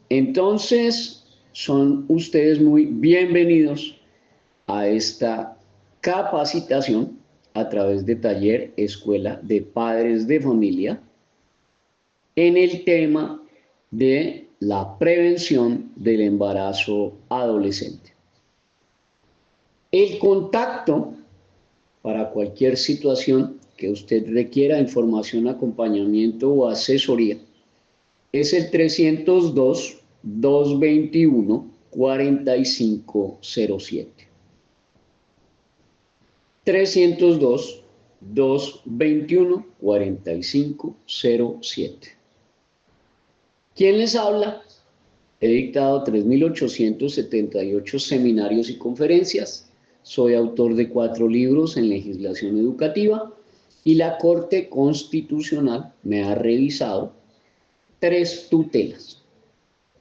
Entonces, son ustedes muy bienvenidos a esta capacitación a través de Taller Escuela de Padres de Familia en el tema de la prevención del embarazo adolescente. El contacto para cualquier situación que usted requiera información, acompañamiento o asesoría es el 302-221-4507. 302-221-4507. ¿Quién les habla? He dictado 3.878 seminarios y conferencias. Soy autor de 4 libros en legislación educativa y la Corte Constitucional me ha revisado 3 tutelas.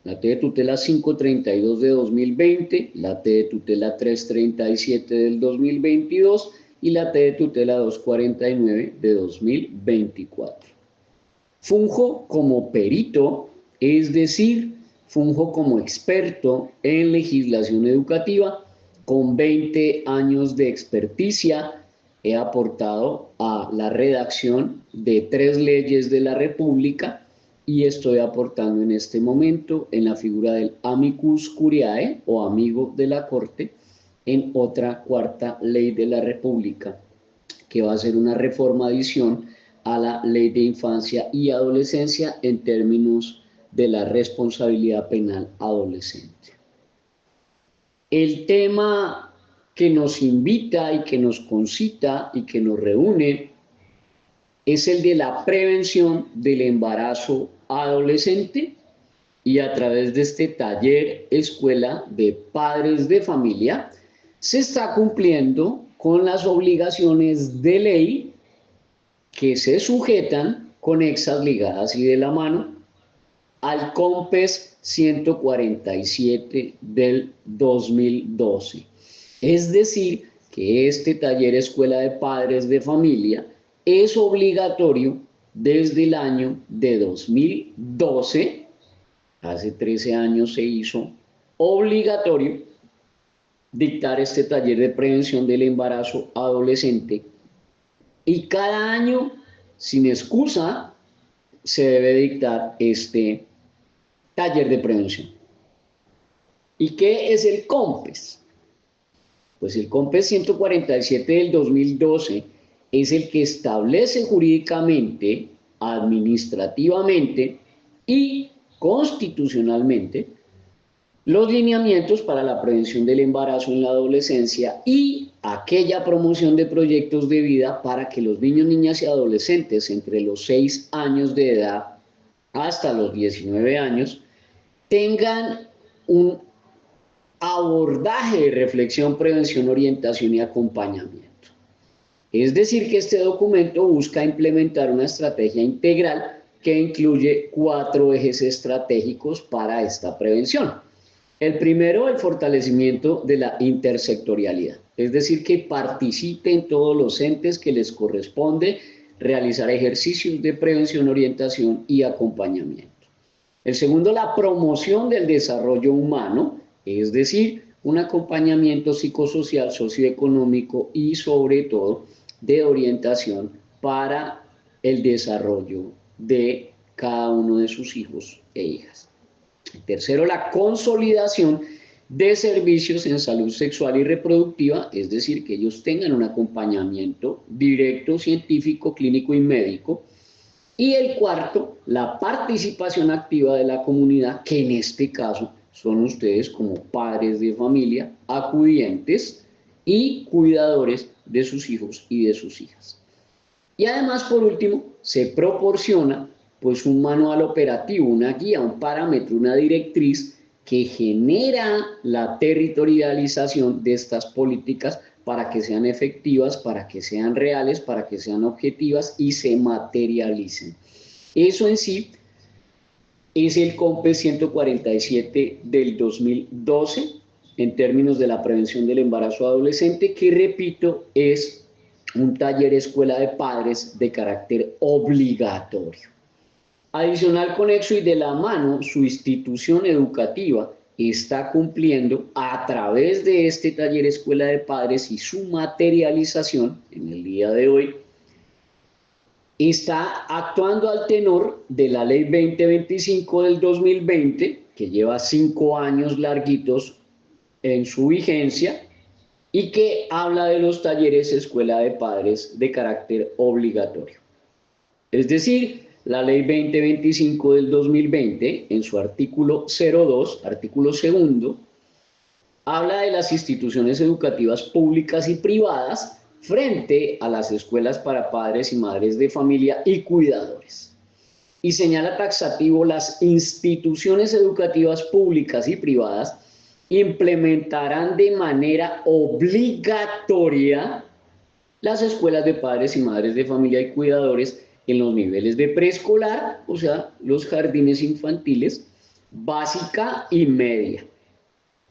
La T de tutela 532 de 2020, la T de tutela 337 del 2022 y la T de tutela 249 de 2024. Funjo como perito, es decir, funjo como experto en legislación educativa, con 20 años de experticia. He aportado a la redacción de 3 leyes de la República y estoy aportando en este momento en la figura del amicus curiae o amigo de la Corte en otra 4ª ley de la República, que va a ser una reforma adición a la Ley de Infancia y Adolescencia en términos de la responsabilidad penal adolescente. El tema que nos invita y que nos concita y que nos reúne es el de la prevención del embarazo adolescente, y a través de este taller escuela de padres de familia se está cumpliendo con las obligaciones de ley que se sujetan conexas, ligadas y de la mano al COMPES 147 del 2012. Es decir, que este taller escuela de padres de familia es obligatorio desde el año de 2012, hace 13 años se hizo obligatorio dictar este taller de prevención del embarazo adolescente, y cada año, sin excusa, se debe dictar este taller de prevención. ¿Y qué es el COMPES? Pues el COMPES 147 del 2012 es el que establece jurídicamente, administrativamente y constitucionalmente los lineamientos para la prevención del embarazo en la adolescencia y aquella promoción de proyectos de vida para que los niños, niñas y adolescentes entre los 6 años de edad hasta los 19 años tengan un abordaje de reflexión, prevención, orientación y acompañamiento. Es decir, que este documento busca implementar una estrategia integral que incluye 4 ejes estratégicos para esta prevención. El primero, el fortalecimiento de la intersectorialidad, es decir, que participen todos los entes que les corresponde realizar ejercicios de prevención, orientación y acompañamiento. El segundo, la promoción del desarrollo humano, es decir, un acompañamiento psicosocial, socioeconómico y sobre todo de orientación para el desarrollo de cada uno de sus hijos e hijas. Tercero, la consolidación de servicios en salud sexual y reproductiva, es decir, que ellos tengan un acompañamiento directo, científico, clínico y médico. Y el cuarto, la participación activa de la comunidad, que en este caso son ustedes como padres de familia, acudientes y cuidadores de sus hijos y de sus hijas. Y además, por último, se proporciona pues un manual operativo, una guía, un parámetro, una directriz que genera la territorialización de estas políticas para que sean efectivas, para que sean reales, para que sean objetivas y se materialicen. Eso en sí es el COMPES 147 del 2012 en términos de la prevención del embarazo adolescente, que repito, es un taller escuela de padres de carácter obligatorio. Adicional, conexo y de la mano, su institución educativa está cumpliendo a través de este taller Escuela de Padres y su materialización en el día de hoy, está actuando al tenor de la Ley 2025 del 2020, que lleva 5 años larguitos en su vigencia y que habla de los talleres Escuela de Padres de carácter obligatorio. Es decir, la Ley 2025 del 2020, en su artículo 02, artículo segundo, habla de las instituciones educativas públicas y privadas frente a las escuelas para padres y madres de familia y cuidadores. Y señala taxativo: las instituciones educativas públicas y privadas implementarán de manera obligatoria las escuelas de padres y madres de familia y cuidadores en los niveles de preescolar, o sea, los jardines infantiles, básica y media.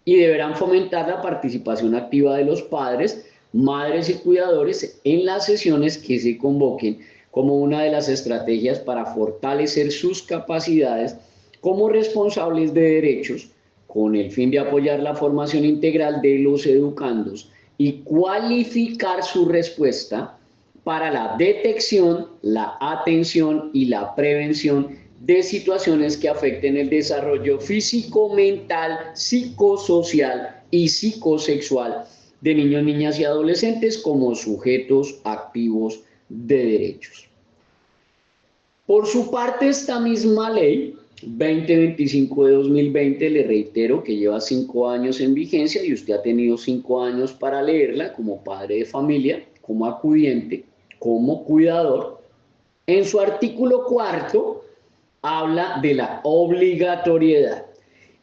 Y deberán fomentar la participación activa de los padres, madres y cuidadores en las sesiones que se convoquen como una de las estrategias para fortalecer sus capacidades como responsables de derechos, con el fin de apoyar la formación integral de los educandos y cualificar su respuesta para la detección, la atención y la prevención de situaciones que afecten el desarrollo físico, mental, psicosocial y psicosexual de niños, niñas y adolescentes como sujetos activos de derechos. Por su parte, esta misma ley 2025 de 2020, le reitero que lleva 5 años en vigencia y usted ha tenido 5 años para leerla como padre de familia, como acudiente, como cuidador. En su artículo cuarto habla de la obligatoriedad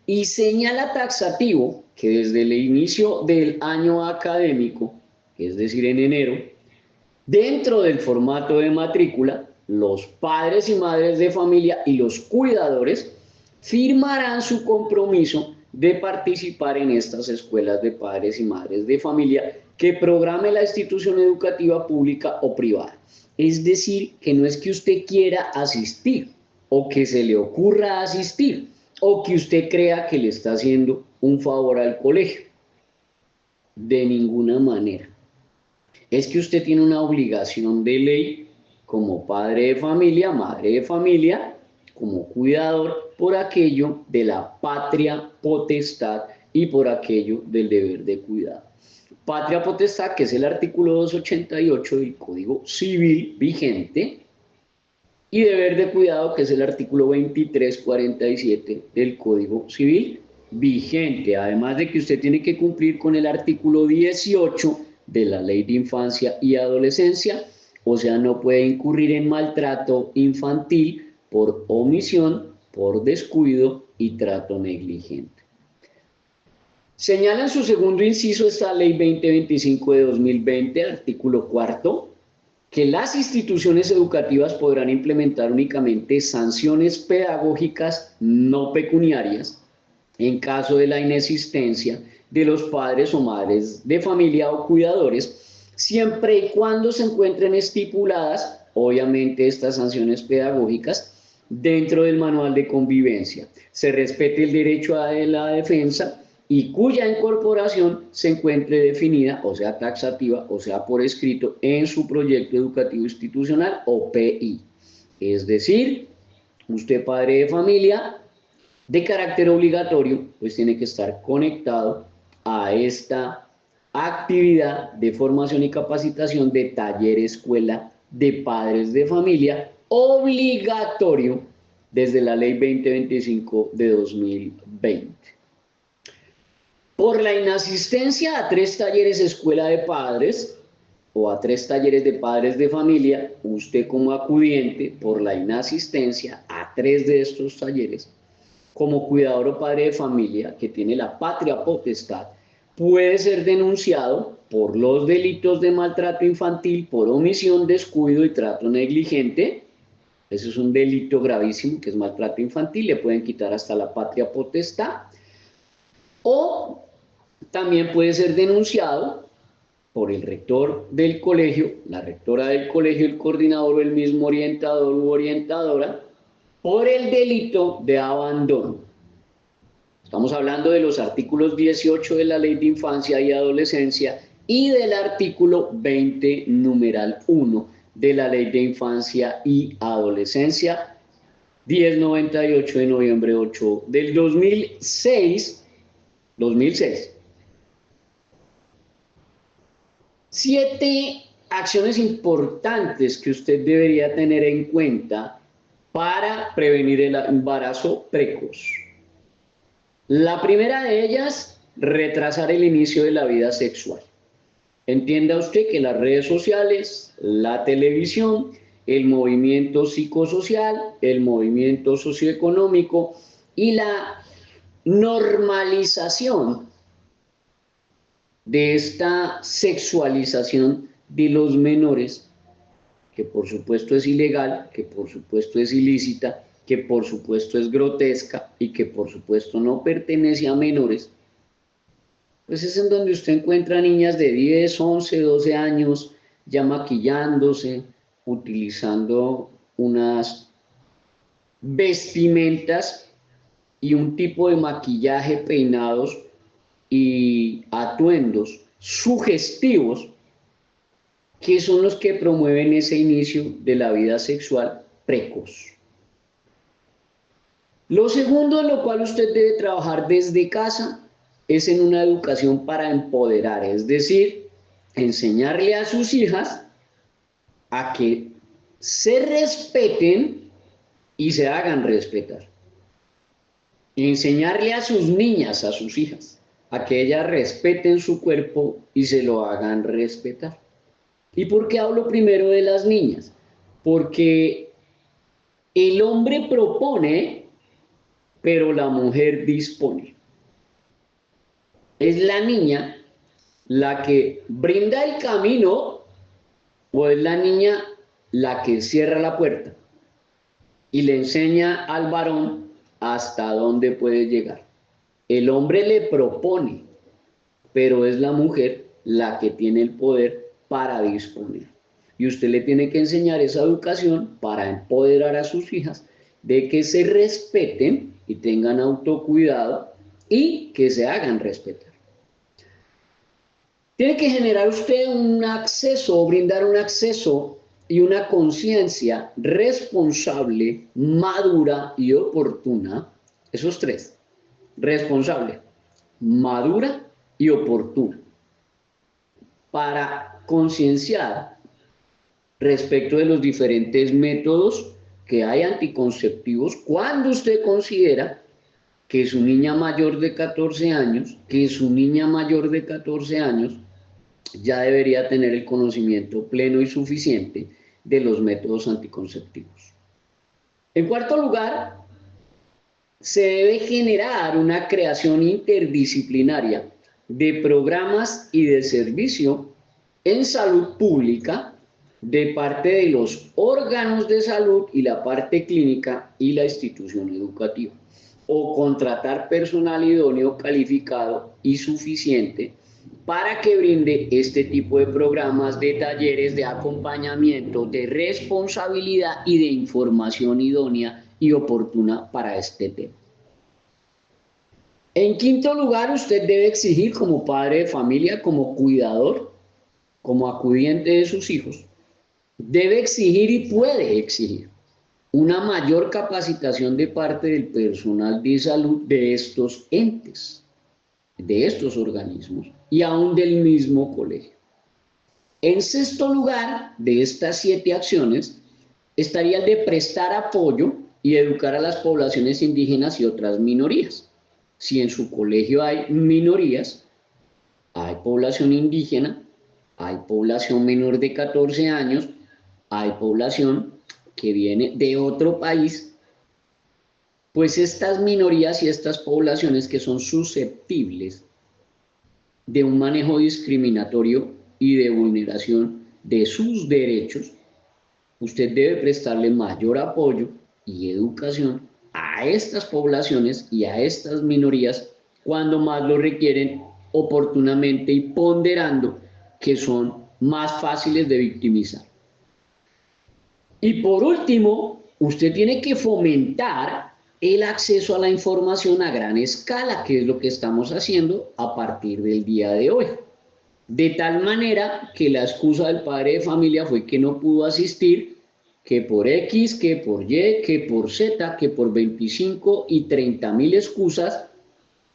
y señala taxativo que desde el inicio del año académico, es decir, en enero, dentro del formato de matrícula, los padres y madres de familia y los cuidadores firmarán su compromiso de participar en estas escuelas de padres y madres de familia que programe la institución educativa pública o privada. Es decir, que no es que usted quiera asistir o que se le ocurra asistir o que usted crea que le está haciendo un favor al colegio. De ninguna manera. Es que usted tiene una obligación de ley como padre de familia, madre de familia, como cuidador, por aquello de la patria potestad y por aquello del deber de cuidado. Patria potestad, que es el artículo 288 del Código Civil vigente, y deber de cuidado, que es el artículo 2347 del Código Civil vigente, además de que usted tiene que cumplir con el artículo 18 de la Ley de Infancia y Adolescencia, o sea, no puede incurrir en maltrato infantil por omisión, por descuido y trato negligente. Señala en su segundo inciso esta Ley 2025 de 2020, artículo cuarto, que las instituciones educativas podrán implementar únicamente sanciones pedagógicas no pecuniarias en caso de la inexistencia de los padres o madres de familia o cuidadores, siempre y cuando se encuentren estipuladas, obviamente, estas sanciones pedagógicas dentro del manual de convivencia. Se respete el derecho a la defensa y cuya incorporación se encuentre definida, o sea, taxativa, o sea, por escrito en su proyecto educativo institucional o PI. Es decir, usted, padre de familia, de carácter obligatorio, pues tiene que estar conectado a esta actividad de formación y capacitación de taller escuela de padres de familia, obligatorio desde la Ley 2025 de 2020. Por la inasistencia a 3 talleres escuela de padres o a 3 talleres de padres de familia, usted como acudiente, por la inasistencia a 3 de estos talleres, como cuidador o padre de familia que tiene la patria potestad, puede ser denunciado por los delitos de maltrato infantil, por omisión, descuido y trato negligente. Eso es un delito gravísimo, que es maltrato infantil, le pueden quitar hasta la patria potestad. O también puede ser denunciado por el rector del colegio, la rectora del colegio, el coordinador o el mismo orientador u orientadora, por el delito de abandono. Estamos hablando de los artículos 18 de la Ley de Infancia y Adolescencia y del artículo 20, numeral 1 de la Ley de Infancia y Adolescencia, 1098 de noviembre 8 del 2006. 7 acciones importantes que usted debería tener en cuenta para prevenir el embarazo precoz. La primera de ellas, retrasar el inicio de la vida sexual. Entienda usted que las redes sociales, la televisión, el movimiento psicosocial, el movimiento socioeconómico y la normalización de esta sexualización de los menores, que por supuesto es ilegal, que por supuesto es ilícita, que por supuesto es grotesca y que por supuesto no pertenece a menores, pues es en donde usted encuentra niñas de 10, 11, 12 años ya maquillándose, utilizando unas vestimentas y un tipo de maquillaje, peinados y atuendos sugestivos que son los que promueven ese inicio de la vida sexual precoz. Lo segundo en lo cual usted debe trabajar desde casa es en una educación para empoderar, es decir, enseñarle a sus hijas a que se respeten y se hagan respetar. Enseñarle a sus niñas, a sus hijas, a que ellas respeten su cuerpo y se lo hagan respetar. ¿Y por qué hablo primero de las niñas? Porque el hombre propone, pero la mujer dispone. ¿Es la niña la que brinda el camino o es la niña la que cierra la puerta y le enseña al varón hasta dónde puede llegar? El hombre le propone, pero es la mujer la que tiene el poder para disponer. Y usted le tiene que enseñar esa educación para empoderar a sus hijas de que se respeten y tengan autocuidado y que se hagan respetar. Tiene que generar usted un acceso, brindar un acceso y una conciencia responsable, madura y oportuna. Esos tres: responsable, madura y oportuna, para concienciar respecto de los diferentes métodos que hay anticonceptivos cuando usted considera que su niña mayor de 14 años, ya debería tener el conocimiento pleno y suficiente de los métodos anticonceptivos. En cuarto lugar, se debe generar una creación interdisciplinaria de programas y de servicio en salud pública de parte de los órganos de salud y la parte clínica y la institución educativa, o contratar personal idóneo, calificado y suficiente para que brinde este tipo de programas, de talleres, de acompañamiento, de responsabilidad y de información idónea y oportuna para este tema. En quinto lugar, usted debe exigir como padre de familia, como cuidador, como acudiente de sus hijos, debe exigir y puede exigir una mayor capacitación de parte del personal de salud de estos entes, de estos organismos y aún del mismo colegio. En sexto lugar, de estas 7 acciones, estaría el de prestar apoyo y educar a las poblaciones indígenas y otras minorías. Si en su colegio hay minorías, hay población indígena, hay población menor de 14 años, hay población que viene de otro país, pues estas minorías y estas poblaciones que son susceptibles de un manejo discriminatorio y de vulneración de sus derechos, usted debe prestarle mayor apoyo y educación a estas poblaciones y a estas minorías cuando más lo requieren, oportunamente y ponderando que son más fáciles de victimizar. Y por último, usted tiene que fomentar el acceso a la información a gran escala, que es lo que estamos haciendo a partir del día de hoy. De tal manera que la excusa del padre de familia fue que no pudo asistir, que por X, que por Y, que por Z, que por 25 y 30.000 excusas,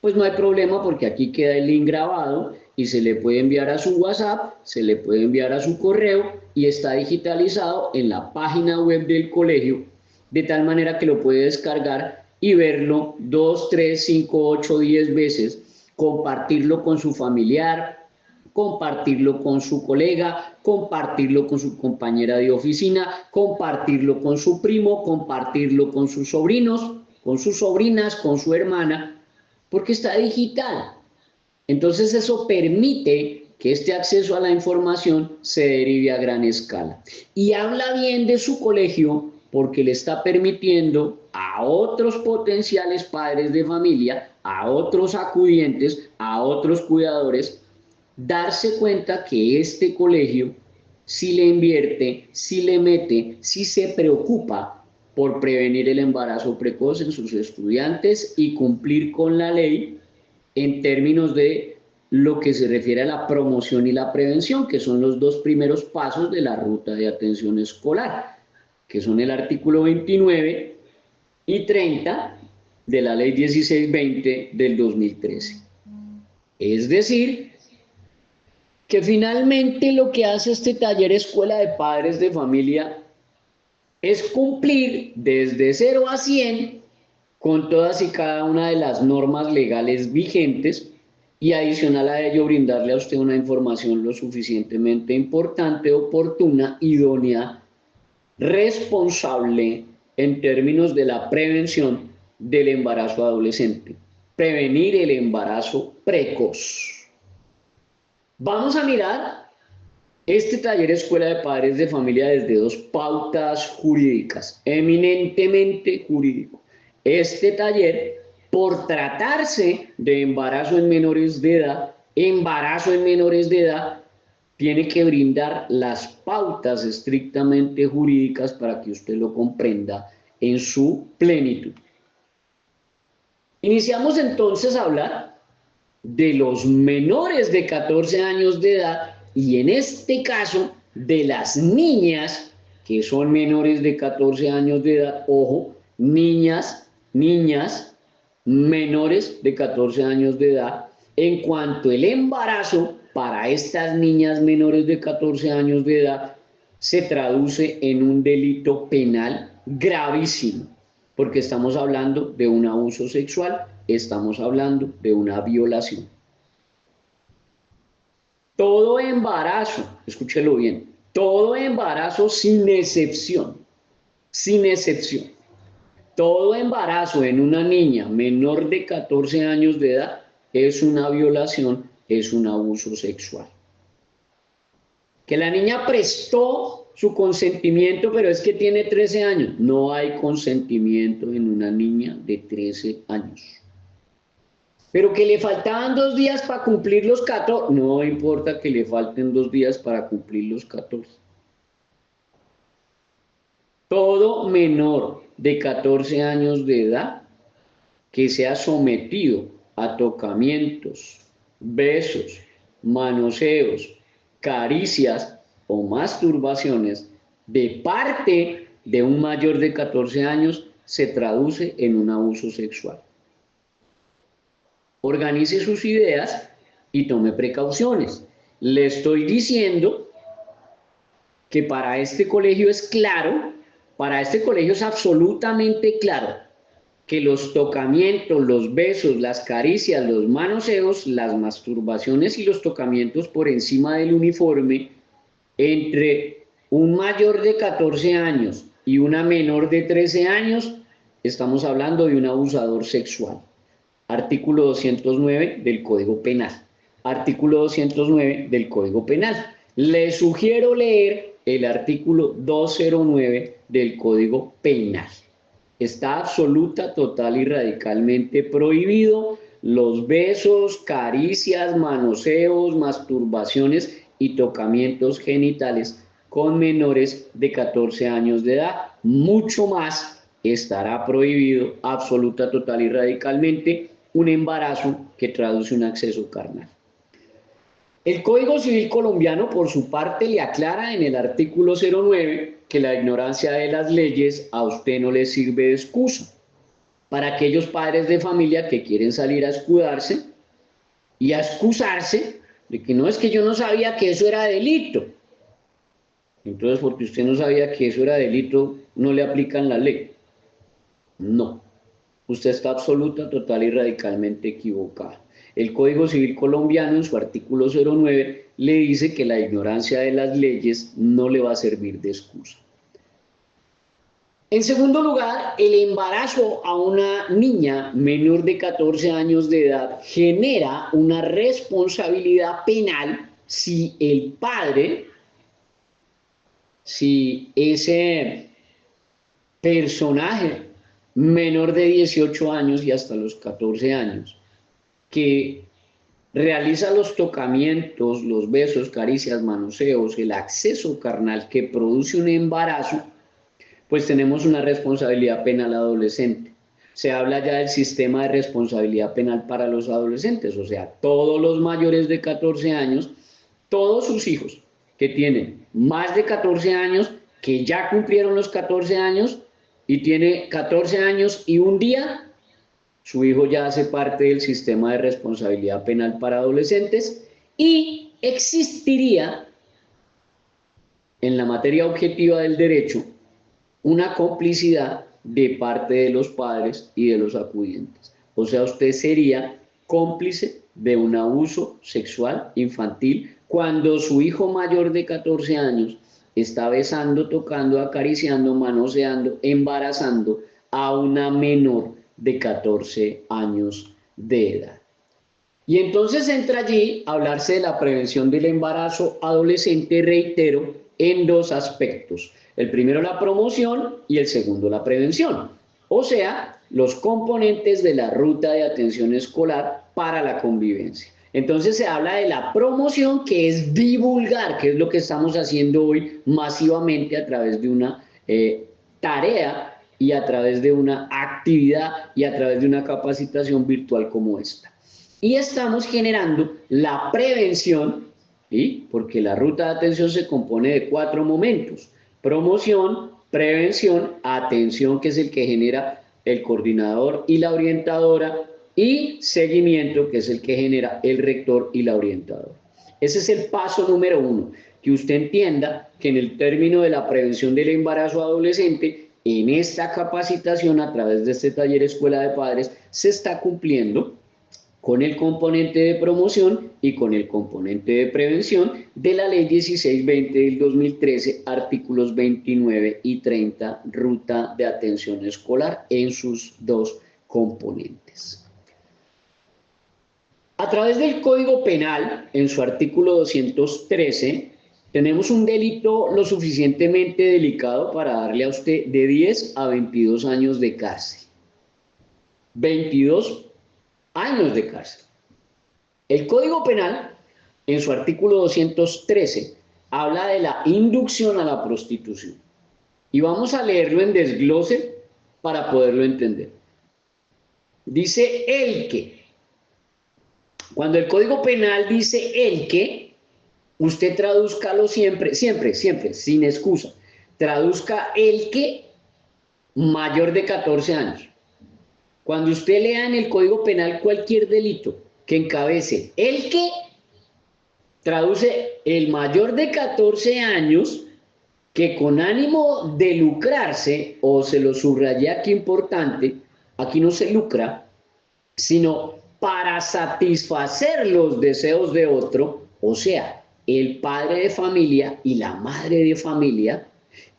pues no hay problema porque aquí queda el link grabado y se le puede enviar a su WhatsApp, se le puede enviar a su correo y está digitalizado en la página web del colegio, de tal manera que lo puede descargar y verlo 2, 3, 5, 8, 10 veces, compartirlo con su familiar, compartirlo con su colega, compartirlo con su compañera de oficina, compartirlo con su primo, compartirlo con sus sobrinos, con sus sobrinas, con su hermana, porque está digital. Entonces eso permite que este acceso a la información se derive a gran escala. Y habla bien de su colegio porque le está permitiendo a otros potenciales padres de familia, a otros acudientes, a otros cuidadores, darse cuenta que este colegio sí le invierte, sí le mete, sí se preocupa por prevenir el embarazo precoz en sus estudiantes y cumplir con la ley en términos de lo que se refiere a la promoción y la prevención, que son los dos primeros pasos de la ruta de atención escolar, que son el artículo 29 y 30 de la ley 1620 del 2013. Es decir, que finalmente lo que hace este taller Escuela de Padres de Familia es cumplir desde 0 a 100 con todas y cada una de las normas legales vigentes y adicional a ello brindarle a usted una información lo suficientemente importante, oportuna, idónea, responsable en términos de la prevención del embarazo adolescente, prevenir el embarazo precoz. Vamos a mirar este taller Escuela de Padres de Familia desde dos pautas jurídicas, eminentemente jurídico. Este taller, por tratarse de embarazo en menores de edad, tiene que brindar las pautas estrictamente jurídicas para que usted lo comprenda en su plenitud. Iniciamos entonces a hablar de los menores de 14 años de edad y en este caso de las niñas que son menores de 14 años de edad, ojo, niñas menores de 14 años de edad, en cuanto el embarazo para estas niñas menores de 14 años de edad se traduce en un delito penal gravísimo, porque estamos hablando de un abuso sexual, estamos hablando de una violación. Todo embarazo, escúchelo bien, todo embarazo sin excepción, todo embarazo en una niña menor de 14 años de edad es una violación, es un abuso sexual. Que la niña prestó su consentimiento, pero es que tiene 13 años. No hay consentimiento en una niña de 13 años. Pero que le faltaban 2 días para cumplir los 14. No importa que le falten 2 días para cumplir los 14. Todo menor de 14 años de edad que sea sometido a tocamientos, besos, manoseos, caricias o masturbaciones de parte de un mayor de 14 años se traduce en un abuso sexual. Organice sus ideas y tome precauciones. Le estoy diciendo que para este colegio es claro, para este colegio es absolutamente claro que los tocamientos, los besos, las caricias, los manoseos, las masturbaciones y los tocamientos por encima del uniforme entre un mayor de 14 años y una menor de 13 años, estamos hablando de un abusador sexual. Artículo 209 del Código Penal. Artículo 209 del Código Penal. Le sugiero leer el artículo 209 del Código Penal. Está absoluta, total y radicalmente prohibido los besos, caricias, manoseos, masturbaciones y tocamientos genitales con menores de 14 años de edad. mucho más estará prohibido absoluta, total y radicalmente un embarazo que traduce un acceso carnal. El Código Civil colombiano, por su parte, le aclara en el artículo 09 que la ignorancia de las leyes a usted no le sirve de excusa. Para aquellos padres de familia que quieren salir a escudarse y a excusarse de que no, es que yo no sabía que eso era delito. Entonces, porque usted no sabía que eso era delito, no le aplican la ley. No, usted está absoluta, total y radicalmente equivocada. El Código Civil colombiano, en su artículo 09, le dice que la ignorancia de las leyes no le va a servir de excusa. En segundo lugar, el embarazo a una niña menor de 14 años de edad genera una responsabilidad penal si el padre, si ese personaje menor de 18 años y hasta los 14 años, que realiza los tocamientos, los besos, caricias, manoseos, el acceso carnal que produce un embarazo, pues tenemos una responsabilidad penal adolescente. Se habla ya del sistema de responsabilidad penal para los adolescentes, o sea, todos los mayores de 14 años, todos sus hijos que tienen más de 14 años, que ya cumplieron los 14 años y tiene 14 años y un día, su hijo ya hace parte del sistema de responsabilidad penal para adolescentes y existiría en la materia objetiva del derecho una complicidad de parte de los padres y de los acudientes. O sea, usted sería cómplice de un abuso sexual infantil cuando su hijo mayor de 14 años está besando, tocando, acariciando, manoseando, embarazando a una menor de 14 años de edad. Y entonces entra allí a hablarse de la prevención del embarazo adolescente, reitero, en dos aspectos. El primero, la promoción, y el segundo, la prevención. O sea, los componentes de la ruta de atención escolar para la convivencia. Entonces se habla de la promoción, que es divulgar, que es lo que estamos haciendo hoy masivamente a través de una tarea y a través de una actividad y a través de una capacitación virtual como esta. Y estamos generando la prevención, ¿sí? Porque la ruta de atención se compone de 4 momentos: promoción, prevención, atención, que es el que genera el coordinador y la orientadora, y seguimiento, que es el que genera el rector y la orientadora. Ese es el paso número 1, que usted entienda que en el término de la prevención del embarazo adolescente, en esta capacitación a través de este taller Escuela de Padres, se está cumpliendo con el componente de promoción y con el componente de prevención de la Ley 1620 del 2013, artículos 29 y 30, Ruta de Atención Escolar, en sus dos componentes. A través del Código Penal, en su artículo 213, tenemos un delito lo suficientemente delicado para darle a usted de 10 a 22 años de cárcel. 22 años de cárcel. El Código Penal, en su artículo 213, habla de la inducción a la prostitución. Y vamos a leerlo en desglose para poderlo entender. Dice el que. Cuando el Código Penal dice el que, usted tradúzcalo siempre, sin excusa. Traduzca el que mayor de 14 años. Cuando usted lea en el Código Penal cualquier delito que encabece el que, traduce el mayor de 14 años que con ánimo de lucrarse, o se lo subrayé aquí importante, aquí no se lucra, sino para satisfacer los deseos de otro, o sea, el padre de familia y la madre de familia,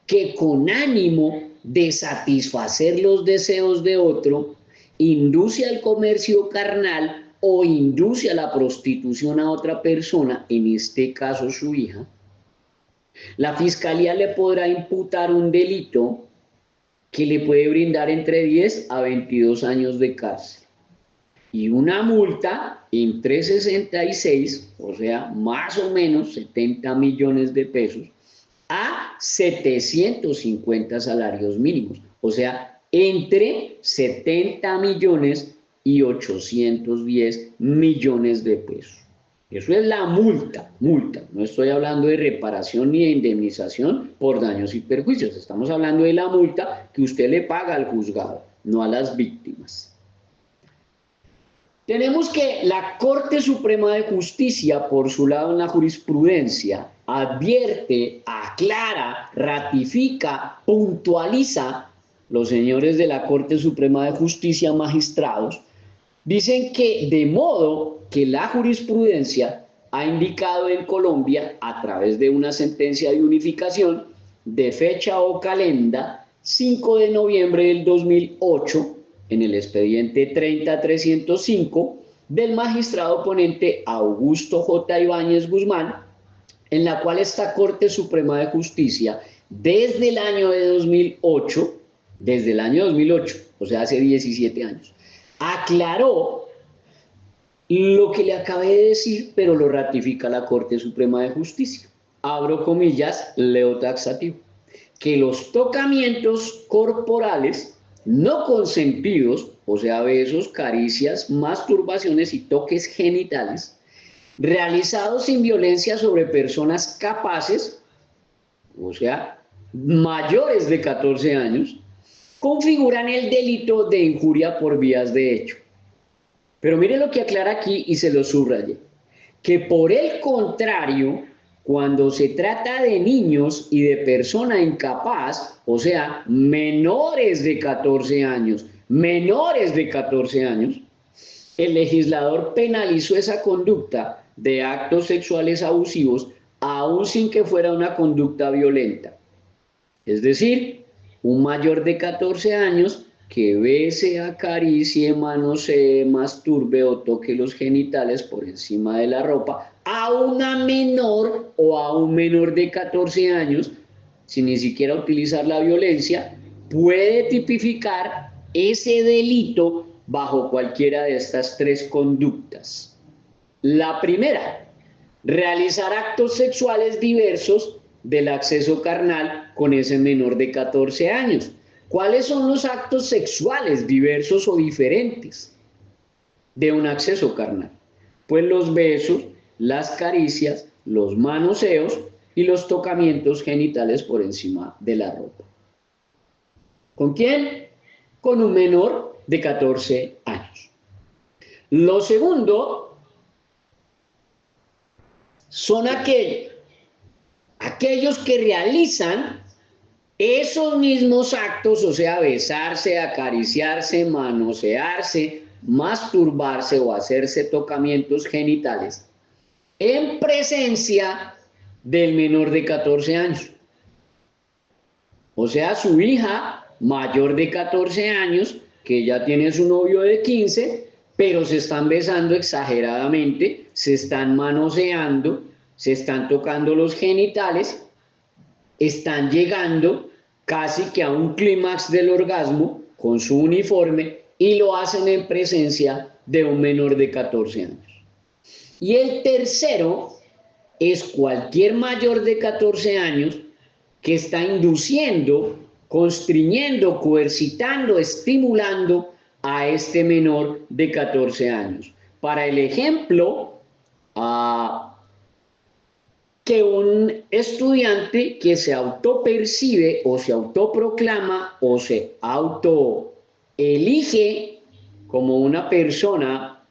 que con ánimo de satisfacer los deseos de otro, induce al comercio carnal o induce a la prostitución a otra persona, en este caso su hija, la fiscalía le podrá imputar un delito que le puede brindar entre 10 a 22 años de cárcel y una multa entre 66, o sea, más o menos 70 millones de pesos, a 750 salarios mínimos, o sea, entre 70 millones y 810 millones de pesos. Eso es la multa, multa. No estoy hablando de reparación ni de indemnización por daños y perjuicios. Estamos hablando de la multa que usted le paga al juzgado, no a las víctimas. Tenemos que la Corte Suprema de Justicia, por su lado en la jurisprudencia, advierte, aclara, ratifica, puntualiza, los señores de la Corte Suprema de Justicia, magistrados, dicen que de modo que la jurisprudencia ha indicado en Colombia, a través de una sentencia de unificación de fecha o calenda, 5 de noviembre del 2008, en el expediente 30-305 del magistrado ponente Augusto J. Ibáñez Guzmán, en la cual esta Corte Suprema de Justicia, desde el año 2008, o sea, hace 17 años, aclaró lo que le acabé de decir, pero lo ratifica la Corte Suprema de Justicia. Abro comillas, leo taxativo. Que los tocamientos corporales no consentidos, o sea, besos, caricias, masturbaciones y toques genitales, realizados sin violencia sobre personas capaces, o sea, mayores de 14 años, configuran el delito de injuria por vías de hecho. Pero mire lo que aclara aquí y se lo subrayé, que por el contrario, cuando se trata de niños y de persona incapaz, o sea, menores de 14 años, el legislador penalizó esa conducta de actos sexuales abusivos, aun sin que fuera una conducta violenta. Es decir, un mayor de 14 años que bese, acaricie, manosee, masturbe o toque los genitales por encima de la ropa a una menor o a un menor de 14 años, sin ni siquiera utilizar la violencia, puede tipificar ese delito bajo cualquiera de estas tres conductas. La primera, realizar actos sexuales diversos del acceso carnal con ese menor de 14 años. ¿Cuáles son los actos sexuales diversos o diferentes de un acceso carnal? Pues los besos, las caricias, los manoseos y los tocamientos genitales por encima de la ropa. ¿Con quién? Con un menor de 14 años. Lo segundo son aquellos que realizan esos mismos actos, o sea, besarse, acariciarse, manosearse, masturbarse o hacerse tocamientos genitales en presencia del menor de 14 años. O sea, su hija mayor de 14 años, que ya tiene su novio de 15, pero se están besando exageradamente, se están manoseando, se están tocando los genitales, están llegando casi que a un clímax del orgasmo con su uniforme y lo hacen en presencia de un menor de 14 años. Y el tercero es cualquier mayor de 14 años que está induciendo, constriñendo, coercitando, estimulando a este menor de 14 años. Para el ejemplo, que un estudiante que se autopercibe o se autoproclama o se autoelige como una persona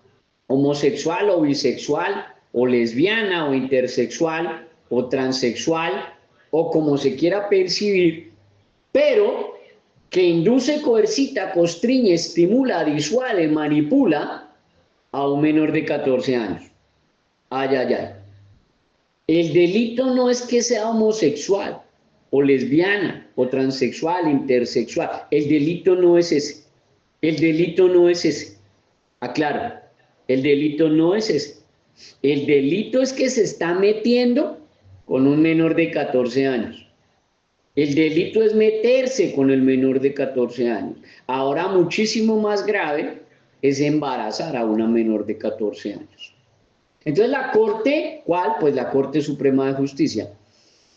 homosexual o bisexual o lesbiana o intersexual o transexual o como se quiera percibir, pero que induce, coercita, constriñe, estimula, disuade, manipula a un menor de 14 años. Ay, ay, ay. El delito no es que sea homosexual o lesbiana o transexual, intersexual. El delito no es ese. El delito no es ese. Aclaro, el delito no es ese. El delito es que se está metiendo con un menor de 14 años. El delito es meterse con el menor de 14 años. Ahora, muchísimo más grave es embarazar a una menor de 14 años. Entonces la Corte, ¿cuál? Pues la Corte Suprema de Justicia,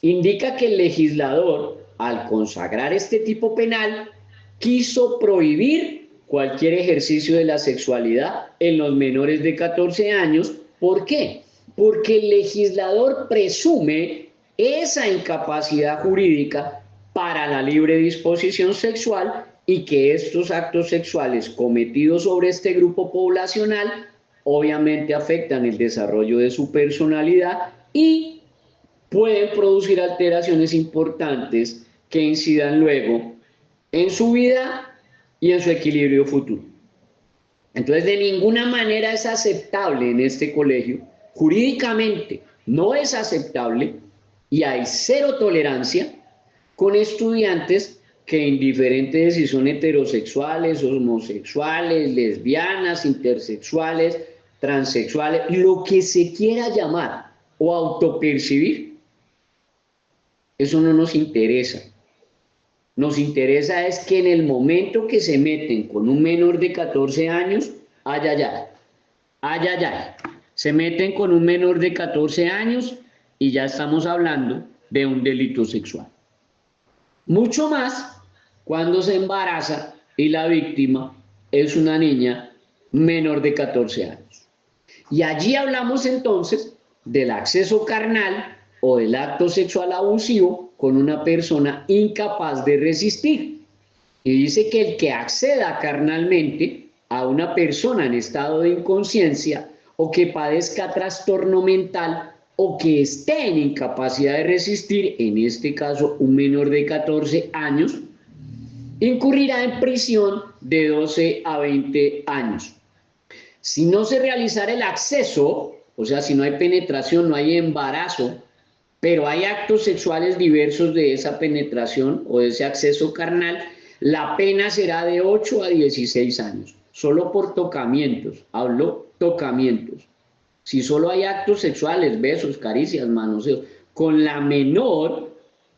indica que el legislador, al consagrar este tipo penal, quiso prohibir cualquier ejercicio de la sexualidad en los menores de 14 años. ¿Por qué? Porque el legislador presume esa incapacidad jurídica para la libre disposición sexual y que estos actos sexuales cometidos sobre este grupo poblacional obviamente afectan el desarrollo de su personalidad y pueden producir alteraciones importantes que incidan luego en su vida y en su equilibrio futuro. Entonces, de ninguna manera es aceptable en este colegio, jurídicamente no es aceptable y hay cero tolerancia con estudiantes que indiferente de si son heterosexuales, homosexuales, lesbianas, intersexuales, transexuales, lo que se quiera llamar o autopercibir, eso no nos interesa. Nos interesa es que en el momento que se meten con un menor de 14 años, ay, ay, ay, ay, ay, ay, se meten con un menor de 14 años y ya estamos hablando de un delito sexual. Mucho más cuando se embaraza y la víctima es una niña menor de 14 años. Y allí hablamos entonces del acceso carnal o del acto sexual abusivo con una persona incapaz de resistir. Y dice que el que acceda carnalmente a una persona en estado de inconsciencia o que padezca trastorno mental o que esté en incapacidad de resistir, en este caso un menor de 14 años, incurrirá en prisión de 12 a 20 años. Si no se realizara el acceso, o sea, si no hay penetración, no hay embarazo, pero hay actos sexuales diversos de esa penetración o de ese acceso carnal, la pena será de 8 a 16 años, solo por tocamientos, hablo tocamientos. Si solo hay actos sexuales, besos, caricias, manoseos, con la menor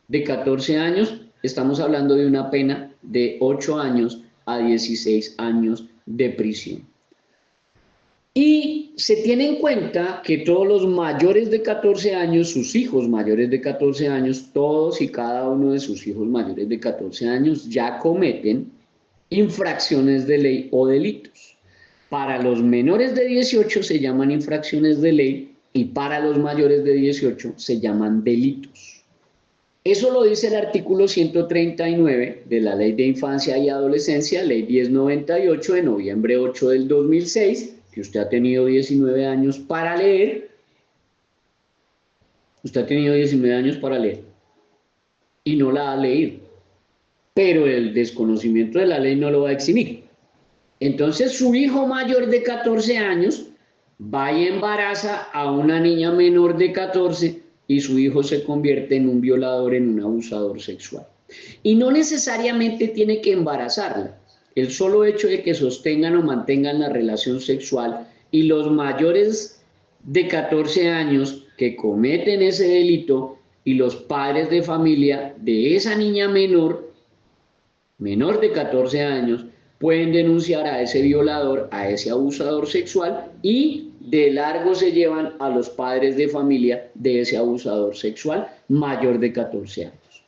de 14 años, estamos hablando de una pena de 8 años a 16 años de prisión. Y se tiene en cuenta que todos los mayores de 14 años, sus hijos mayores de 14 años, todos y cada uno de sus hijos mayores de 14 años ya cometen infracciones de ley o delitos. Para los menores de 18 se llaman infracciones de ley y para los mayores de 18 se llaman delitos. Eso lo dice el artículo 139 de la Ley de Infancia y Adolescencia, Ley 1098 de noviembre 8 del 2006, que usted ha tenido 19 años para leer. Usted ha tenido 19 años para leer y no la ha leído. Pero el desconocimiento de la ley no lo va a eximir. Entonces su hijo mayor de 14 años va y embaraza a una niña menor de 14 y su hijo se convierte en un violador, en un abusador sexual. Y no necesariamente tiene que embarazarla. El solo hecho de que sostengan o mantengan la relación sexual y los mayores de 14 años que cometen ese delito y los padres de familia de esa niña menor de 14 años, pueden denunciar a ese violador, a ese abusador sexual y de largo se llevan a los padres de familia de ese abusador sexual mayor de 14 años.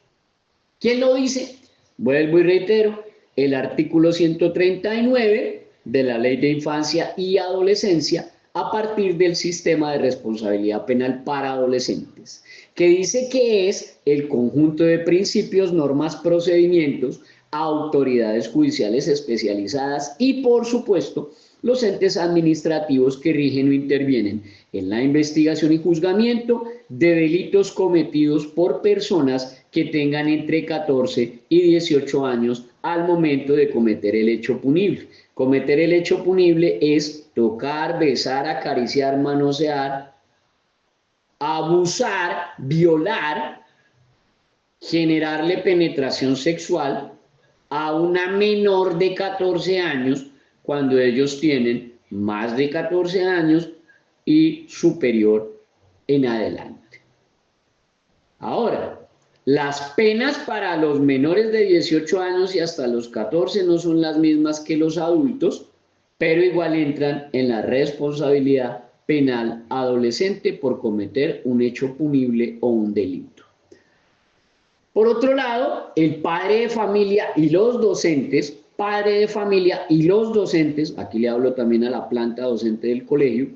¿Quién lo dice? Vuelvo y reitero, el artículo 139 de la Ley de Infancia y Adolescencia a partir del sistema de responsabilidad penal para adolescentes, que dice que es el conjunto de principios, normas, procedimientos, autoridades judiciales especializadas y, por supuesto, los entes administrativos que rigen o intervienen en la investigación y juzgamiento de delitos cometidos por personas que tengan entre 14 y 18 años al momento de cometer el hecho punible. Cometer el hecho punible es tocar, besar, acariciar, manosear, abusar, violar, generarle penetración sexual a una menor de 14 años cuando ellos tienen más de 14 años y superior en adelante. Ahora, las penas para los menores de 18 años y hasta los 14 no son las mismas que los adultos, pero igual entran en la responsabilidad penal adolescente por cometer un hecho punible o un delito. Por otro lado, el padre de familia y los docentes, padre de familia y los docentes, aquí le hablo también a la planta docente del colegio,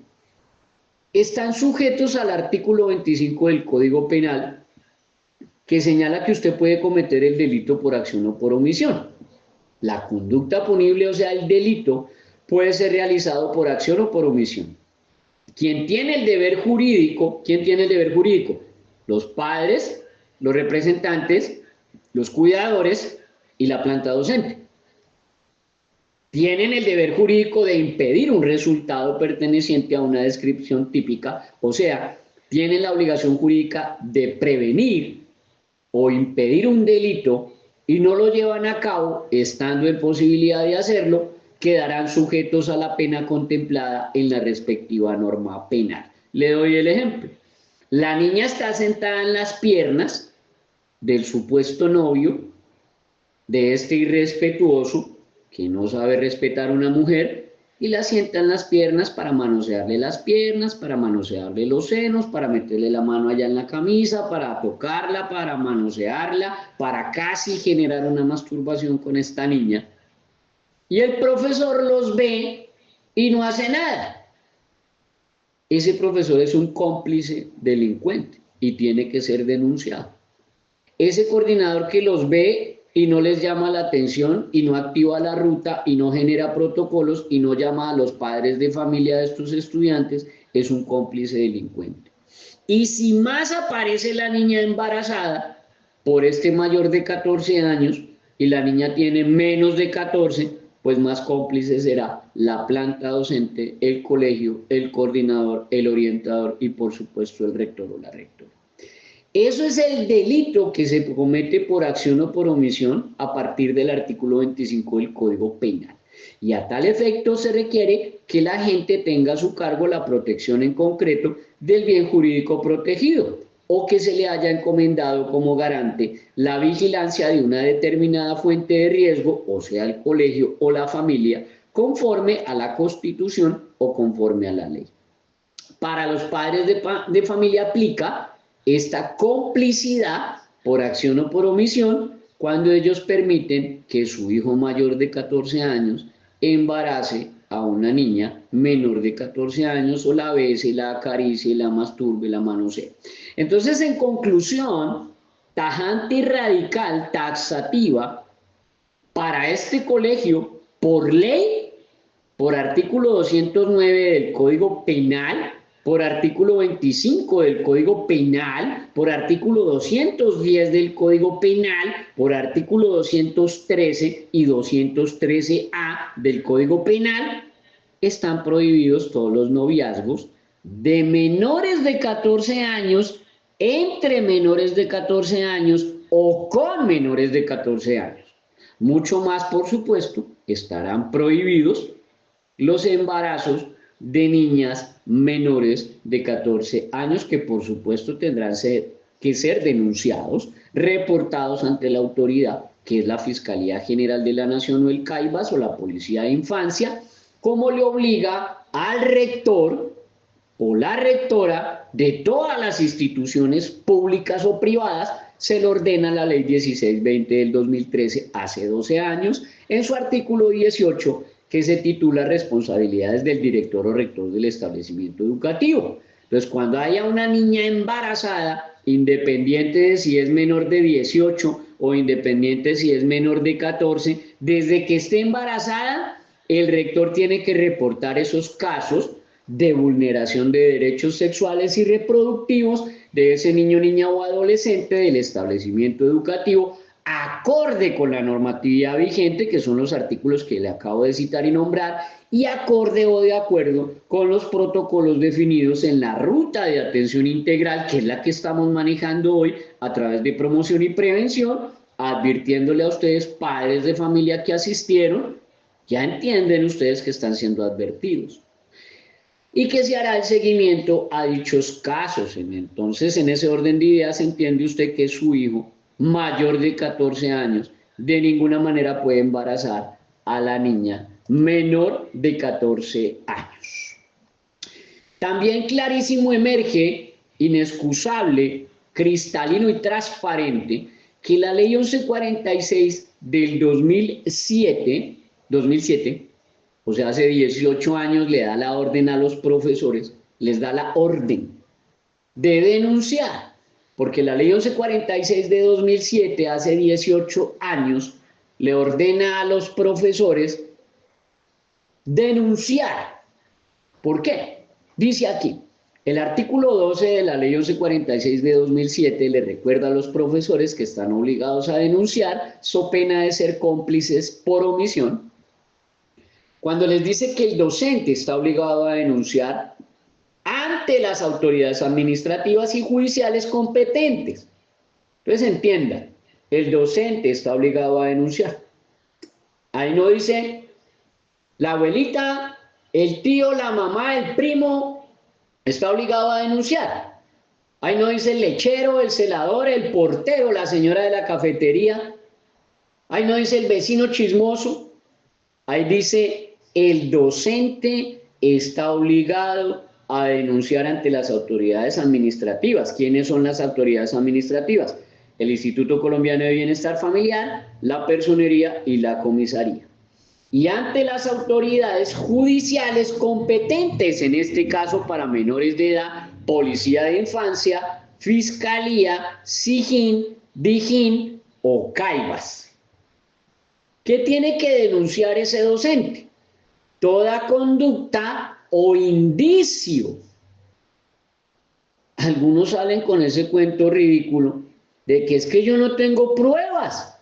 están sujetos al artículo 25 del Código Penal, que señala que usted puede cometer el delito por acción o por omisión. La conducta punible, o sea, el delito, puede ser realizado por acción o por omisión. ¿Quién tiene el deber jurídico? ¿Quién tiene el deber jurídico? Los padres, los representantes, los cuidadores y la planta docente. Tienen el deber jurídico de impedir un resultado perteneciente a una descripción típica, o sea, tienen la obligación jurídica de prevenir o impedir un delito y no lo llevan a cabo, estando en posibilidad de hacerlo, quedarán sujetos a la pena contemplada en la respectiva norma penal. Le doy el ejemplo. La niña está sentada en las piernas del supuesto novio de este irrespetuoso que no sabe respetar a una mujer y la sienta en las piernas para manosearle las piernas, para manosearle los senos, para meterle la mano allá en la camisa, para tocarla, para manosearla, para casi generar una masturbación con esta niña. Y el profesor los ve y no hace nada. Ese profesor es un cómplice delincuente y tiene que ser denunciado. Ese coordinador que los ve y no les llama la atención y no activa la ruta y no genera protocolos y no llama a los padres de familia de estos estudiantes, es un cómplice delincuente. Y si más aparece la niña embarazada por este mayor de 14 años y la niña tiene menos de 14, pues más cómplice será la planta docente, el colegio, el coordinador, el orientador y por supuesto el rector o la rectora. Eso es el delito que se comete por acción o por omisión a partir del artículo 25 del Código Penal. Y a tal efecto se requiere que la gente tenga a su cargo la protección en concreto del bien jurídico protegido o que se le haya encomendado como garante la vigilancia de una determinada fuente de riesgo, o sea, el colegio o la familia, conforme a la Constitución o conforme a la ley. Para los padres de familia aplica esta complicidad por acción o por omisión cuando ellos permiten que su hijo mayor de 14 años embarace a una niña menor de 14 años o la bese, la acaricie, la masturbe, la manosee. Entonces, en conclusión, tajante y radical, taxativa, para este colegio, por ley, por artículo 209 del Código Penal, por artículo 25 del Código Penal, por artículo 210 del Código Penal, por artículo 213 y 213A del Código Penal, están prohibidos todos los noviazgos de menores de 14 años, entre menores de 14 años o con menores de 14 años. Mucho más, por supuesto, estarán prohibidos los embarazos de niñas menores de 14 años que por supuesto tendrán que ser denunciados, reportados ante la autoridad, que es la Fiscalía General de la Nación o el CAIBAS o la Policía de Infancia, como le obliga al rector o la rectora de todas las instituciones públicas o privadas, se le ordena la Ley 1620 del 2013, hace 12 años, en su artículo 18, que se titula Responsabilidades del director o rector del establecimiento educativo. Entonces, cuando haya una niña embarazada, independiente de si es menor de 18 o independiente de si es menor de 14, desde que esté embarazada, el rector tiene que reportar esos casos de vulneración de derechos sexuales y reproductivos de ese niño, niña o adolescente del establecimiento educativo, acorde con la normatividad vigente, que son los artículos que le acabo de citar y nombrar, y acorde o de acuerdo con los protocolos definidos en la ruta de atención integral, que es la que estamos manejando hoy a través de promoción y prevención, advirtiéndole a ustedes, padres de familia que asistieron, ya entienden ustedes que están siendo advertidos, y que se hará el seguimiento a dichos casos. Entonces, en ese orden de ideas, entiende usted que su hijo mayor de 14 años de ninguna manera puede embarazar a la niña menor de 14 años. También clarísimo emerge, inexcusable, cristalino y transparente, que la ley 1146 del 2007, o sea, hace 18 años, le da la orden a los profesores, les da la orden de denunciar, porque la ley 1146 de 2007, hace 18 años, le ordena a los profesores denunciar. ¿Por qué? Dice aquí, el artículo 12 de la ley 1146 de 2007 le recuerda a los profesores que están obligados a denunciar, so pena de ser cómplices por omisión. Cuando les dice que el docente está obligado a denunciar ante las autoridades administrativas y judiciales competentes. Entonces entiendan, el docente está obligado a denunciar. Ahí no dice la abuelita, el tío, la mamá, el primo está obligado a denunciar. Ahí no dice el lechero, el celador, el portero, la señora de la cafetería. Ahí no dice el vecino chismoso. Ahí dice el docente está obligado a denunciar ante las autoridades administrativas. ¿Quiénes son las autoridades administrativas? El Instituto Colombiano de Bienestar Familiar, la Personería y la Comisaría. Y ante las autoridades judiciales competentes, en este caso para menores de edad, Policía de Infancia, Fiscalía, SIJIN, DIJÍN o CAIBAS. ¿Qué tiene que denunciar ese docente? Toda conducta o indicio. Algunos salen con ese cuento ridículo de que es que yo no tengo pruebas,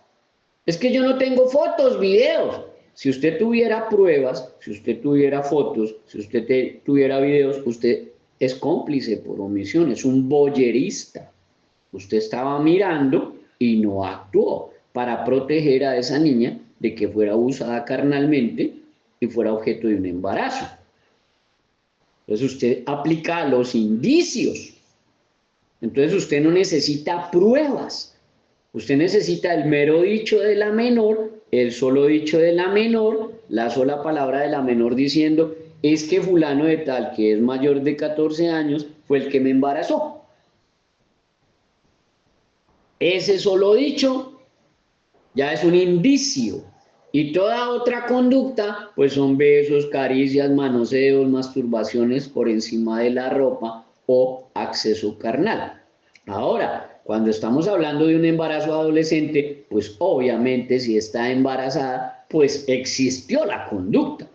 es que yo no tengo fotos, videos. Si usted tuviera pruebas, si usted tuviera fotos, si usted tuviera videos, usted es cómplice por omisión, es un voyerista. Usted estaba mirando y no actuó para proteger a esa niña de que fuera abusada carnalmente y fuera objeto de un embarazo. Entonces usted aplica los indicios. Entonces usted no necesita pruebas. Usted necesita el mero dicho de la menor, el solo dicho de la menor, la sola palabra de la menor diciendo, es que fulano de tal, que es mayor de 14 años, fue el que me embarazó. Ese solo dicho ya es un indicio. Y toda otra conducta, pues son besos, caricias, manoseos, masturbaciones por encima de la ropa o acceso carnal. Ahora, cuando estamos hablando de un embarazo adolescente, pues obviamente si está embarazada, pues existió la conducta.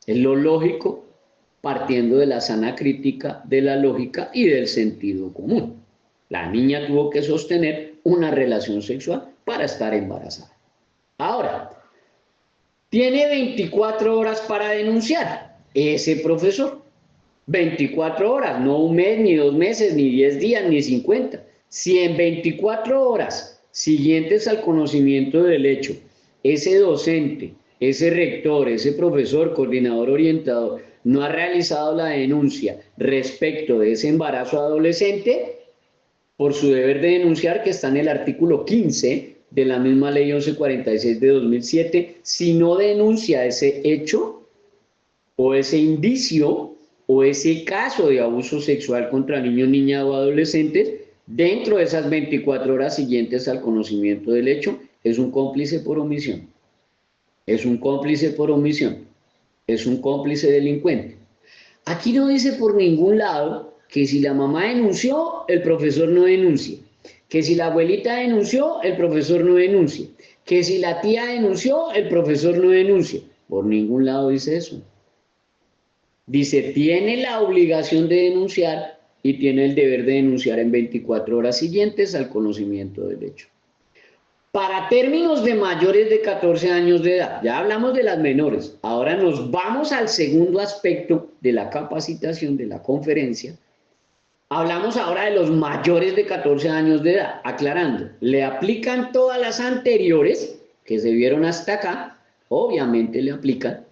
Es lo lógico, partiendo de la sana crítica, de la lógica y del sentido común. La niña tuvo que sostener una relación sexual para estar embarazada. Ahora, tiene 24 horas para denunciar ese profesor. 24 horas, no un mes, ni 2 meses, ni 10 días, ni 50. Si en 24 horas siguientes al conocimiento del hecho, ese docente, ese rector, ese profesor, coordinador, orientador, no ha realizado la denuncia respecto de ese embarazo adolescente, por su deber de denunciar, que está en el artículo 15 de la misma ley 1146 de 2007, si no denuncia ese hecho o ese indicio o ese caso de abuso sexual contra niños, niñas o adolescentes, dentro de esas 24 horas siguientes al conocimiento del hecho, es un cómplice por omisión. Es un cómplice por omisión. Es un cómplice delincuente. Aquí no dice por ningún lado que si la mamá denunció, el profesor no denuncie. Que si la abuelita denunció, el profesor no denuncie. Que si la tía denunció, el profesor no denuncie. Por ningún lado dice eso. Dice, tiene la obligación de denunciar y tiene el deber de denunciar en 24 horas siguientes al conocimiento del hecho. Para términos de mayores de 14 años de edad, ya hablamos de las menores, ahora nos vamos al segundo aspecto de la capacitación, de la conferencia. Hablamos ahora de los mayores de 14 años de edad, aclarando, le aplican todas las anteriores que se vieron hasta acá, obviamente le aplican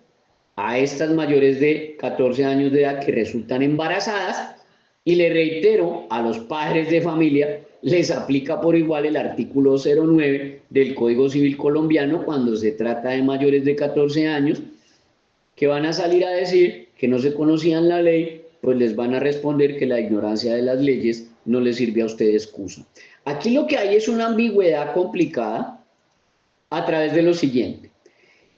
a estas mayores de 14 años de edad que resultan embarazadas, y le reitero a los padres de familia, les aplica por igual el artículo 09 del Código Civil colombiano cuando se trata de mayores de 14 años que van a salir a decir que no se conocían la ley, pues les van a responder que la ignorancia de las leyes no le sirve a usted de excusa. Aquí lo que hay es una ambigüedad complicada a través de lo siguiente.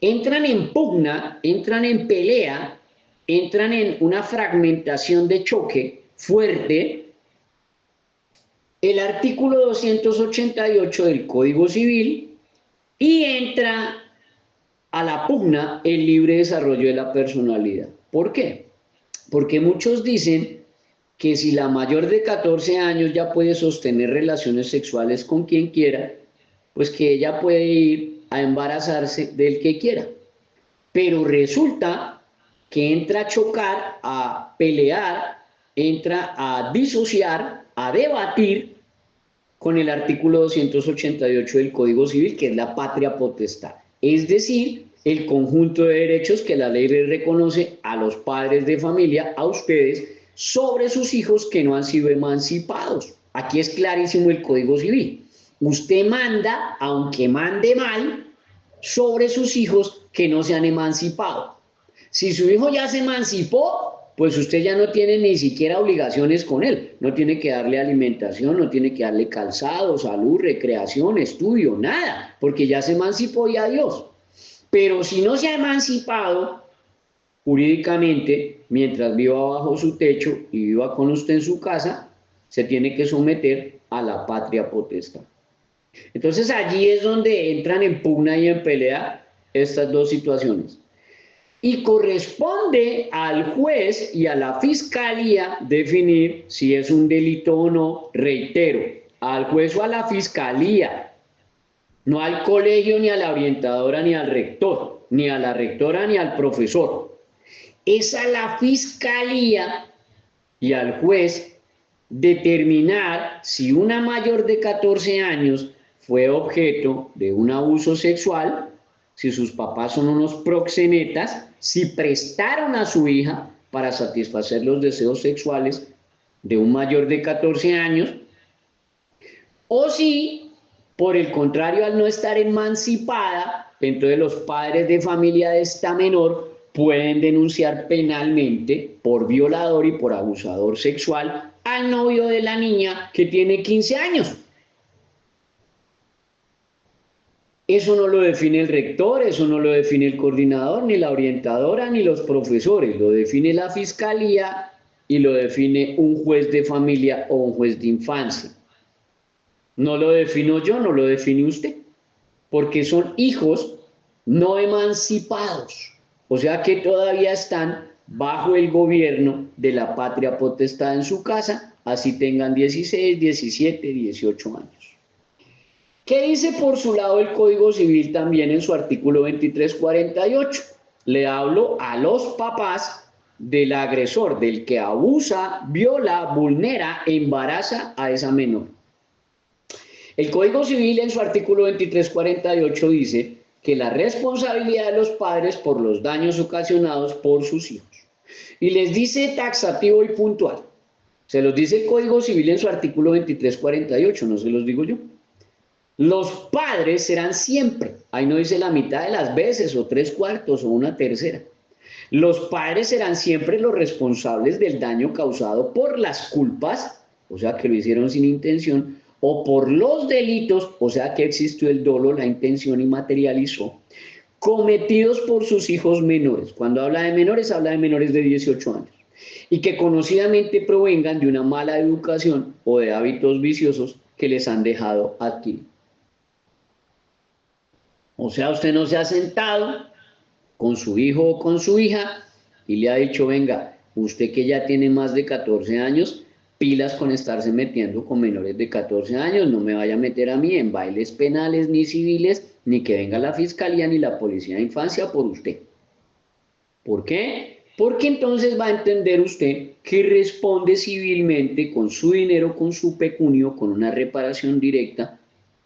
Entran en pugna, entran en pelea, entran en una fragmentación de choque fuerte el artículo 288 del Código Civil y entra a la pugna el libre desarrollo de la personalidad. ¿Por qué? Porque muchos dicen que si la mayor de 14 años ya puede sostener relaciones sexuales con quien quiera, pues que ella puede ir a embarazarse del que quiera. Pero resulta que entra a chocar, a pelear, entra a disociar, a debatir con el artículo 288 del Código Civil, que es la patria potestad. Es decir, el conjunto de derechos que la ley les reconoce a los padres de familia, a ustedes, sobre sus hijos que no han sido emancipados. Aquí es clarísimo el Código Civil. Usted manda, aunque mande mal, sobre sus hijos que no se han emancipado. Si su hijo ya se emancipó, pues usted ya no tiene ni siquiera obligaciones con él. No tiene que darle alimentación, no tiene que darle calzado, salud, recreación, estudio, nada, porque ya se emancipó y adiós. Pero si no se ha emancipado jurídicamente, mientras viva bajo su techo y viva con usted en su casa, se tiene que someter a la patria potestad. Entonces allí es donde entran en pugna y en pelea estas dos situaciones. Y corresponde al juez y a la fiscalía definir si es un delito o no, reitero, al juez o a la fiscalía, no al colegio, ni a la orientadora, ni al rector, ni a la rectora, ni al profesor. Es a la fiscalía y al juez determinar si una mayor de 14 años fue objeto de un abuso sexual, si sus papás son unos proxenetas, si prestaron a su hija para satisfacer los deseos sexuales de un mayor de 14 años, o si, por el contrario, al no estar emancipada, entonces los padres de familia de esta menor pueden denunciar penalmente por violador y por abusador sexual al novio de la niña que tiene 15 años. Eso no lo define el rector, eso no lo define el coordinador, ni la orientadora, ni los profesores. Lo define la fiscalía y lo define un juez de familia o un juez de infancia. No lo defino yo, no lo define usted, porque son hijos no emancipados, o sea que todavía están bajo el gobierno de la patria potestad en su casa, así tengan 16, 17, 18 años. ¿Qué dice por su lado el Código Civil también en su artículo 2348? Le hablo a los papás del agresor, del que abusa, viola, vulnera, embaraza a esa menor. El Código Civil en su artículo 2348 dice que la responsabilidad de los padres por los daños ocasionados por sus hijos. Y les dice taxativo y puntual. Se los dice el Código Civil en su artículo 2348, no se los digo yo. Los padres serán siempre, ahí no dice la mitad de las veces, o 3/4, o 1/3. Los padres serán siempre los responsables del daño causado por las culpas, o sea que lo hicieron sin intención, o por los delitos, o sea que existió el dolo, la intención y materializó, cometidos por sus hijos menores. Cuando habla de menores de 18 años. Y que conocidamente provengan de una mala educación o de hábitos viciosos que les han dejado adquirir. O sea, usted no se ha sentado con su hijo o con su hija y le ha dicho, venga, usted que ya tiene más de 14 años, pilas con estarse metiendo con menores de 14 años, no me vaya a meter a mí en bailes penales ni civiles, ni que venga la fiscalía ni la policía de infancia por usted. ¿Por qué? Porque entonces va a entender usted que responde civilmente con su dinero, con su pecunio, con una reparación directa,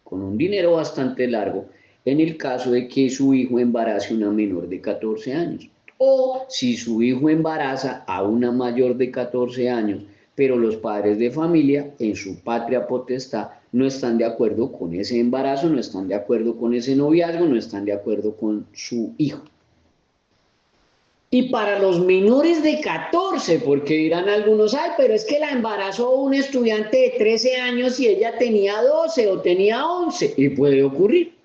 con un dinero bastante largo, en el caso de que su hijo embarace a una menor de 14 años. O si su hijo embaraza a una mayor de 14 años, pero los padres de familia en su patria potestad no están de acuerdo con ese embarazo, no están de acuerdo con ese noviazgo, no están de acuerdo con su hijo. Y para los menores de 14, porque dirán algunos, ay, pero es que la embarazó un estudiante de 13 años y ella tenía 12 o tenía 11, y puede ocurrir.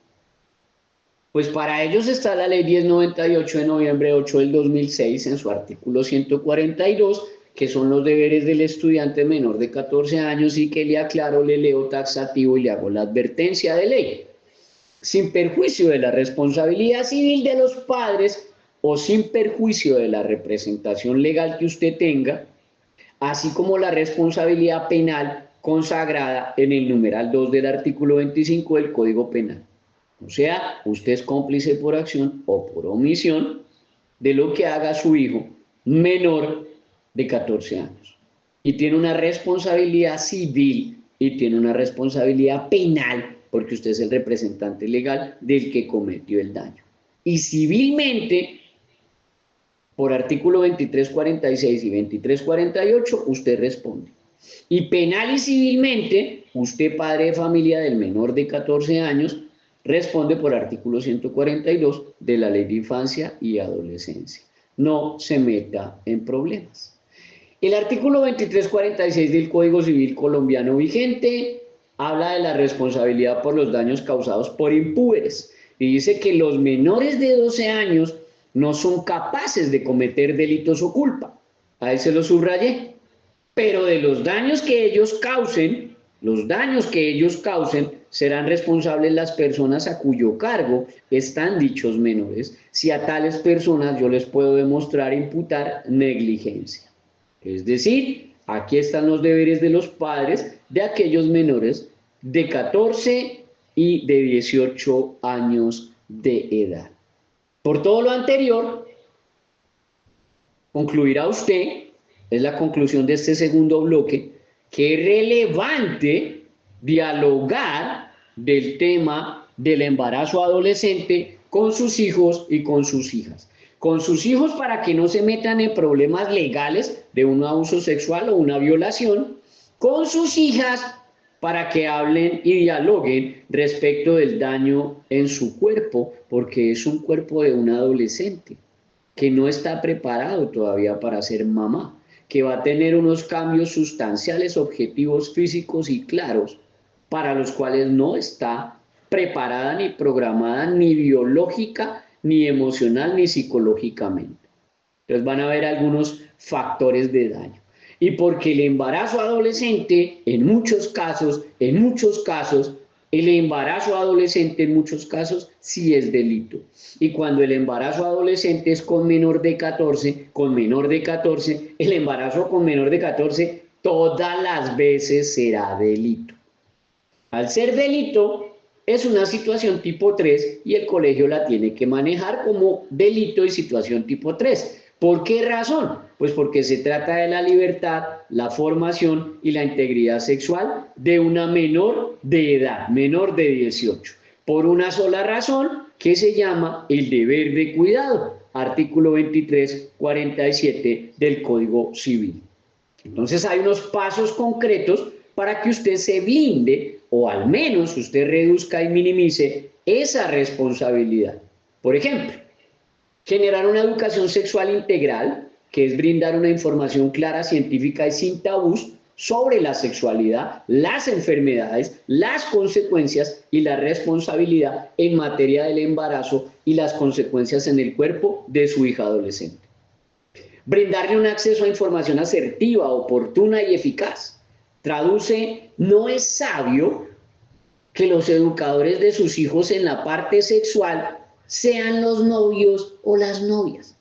Pues para ellos está la ley 1098 de noviembre 8 del 2006 en su artículo 142, que son los deberes del estudiante menor de 14 años y que le aclaro, le leo taxativo y le hago la advertencia de ley. Sin perjuicio de la responsabilidad civil de los padres o sin perjuicio de la representación legal que usted tenga, así como la responsabilidad penal consagrada en el numeral 2 del artículo 25 del Código Penal. O sea, usted es cómplice por acción o por omisión de lo que haga su hijo menor de 14 años. Y tiene una responsabilidad civil y tiene una responsabilidad penal porque usted es el representante legal del que cometió el daño. Y civilmente, por artículo 2346 y 2348, usted responde. Y penal y civilmente, usted, padre de familia del menor de 14 años, responde por artículo 142 de la Ley de Infancia y Adolescencia. No se meta en problemas. El artículo 2346 del Código Civil colombiano vigente habla de la responsabilidad por los daños causados por impúberes y dice que los menores de 12 años no son capaces de cometer delitos o culpa. Ahí se lo subrayé. Pero de los daños que ellos causen, serán responsables las personas a cuyo cargo están dichos menores, si a tales personas yo les puedo demostrar e imputar negligencia. Es decir, aquí están los deberes de los padres de aquellos menores de 14 y de 18 años de edad. Por todo lo anterior, concluirá usted, es la conclusión de este segundo bloque, que es relevante dialogar del tema del embarazo adolescente con sus hijos y con sus hijas. Con sus hijos para que no se metan en problemas legales de un abuso sexual o una violación, con sus hijas para que hablen y dialoguen respecto del daño en su cuerpo, porque es un cuerpo de un adolescente que no está preparado todavía para ser mamá, que va a tener unos cambios sustanciales, objetivos físicos y claros, para los cuales no está preparada ni programada, ni biológica, ni emocional, ni psicológicamente. Entonces van a haber algunos factores de daño. Y porque el embarazo adolescente, en muchos casos, el embarazo adolescente en muchos casos sí es delito. Y cuando el embarazo adolescente es con menor de 14, el embarazo con menor de 14 todas las veces será delito. Al ser delito, es una situación tipo 3 y el colegio la tiene que manejar como delito y situación tipo 3. ¿Por qué razón? Pues porque se trata de la libertad, la formación y la integridad sexual de una menor de edad, menor de 18. Por una sola razón que se llama el deber de cuidado, artículo 2347 del Código Civil. Entonces hay unos pasos concretos para que usted se blinde o al menos usted reduzca y minimice esa responsabilidad. Por ejemplo, generar una educación sexual integral, que es brindar una información clara, científica y sin tabús sobre la sexualidad, las enfermedades, las consecuencias y la responsabilidad en materia del embarazo y las consecuencias en el cuerpo de su hija adolescente. Brindarle un acceso a información asertiva, oportuna y eficaz. Traduce, no es sabio que los educadores de sus hijos en la parte sexual sean los novios o las novias.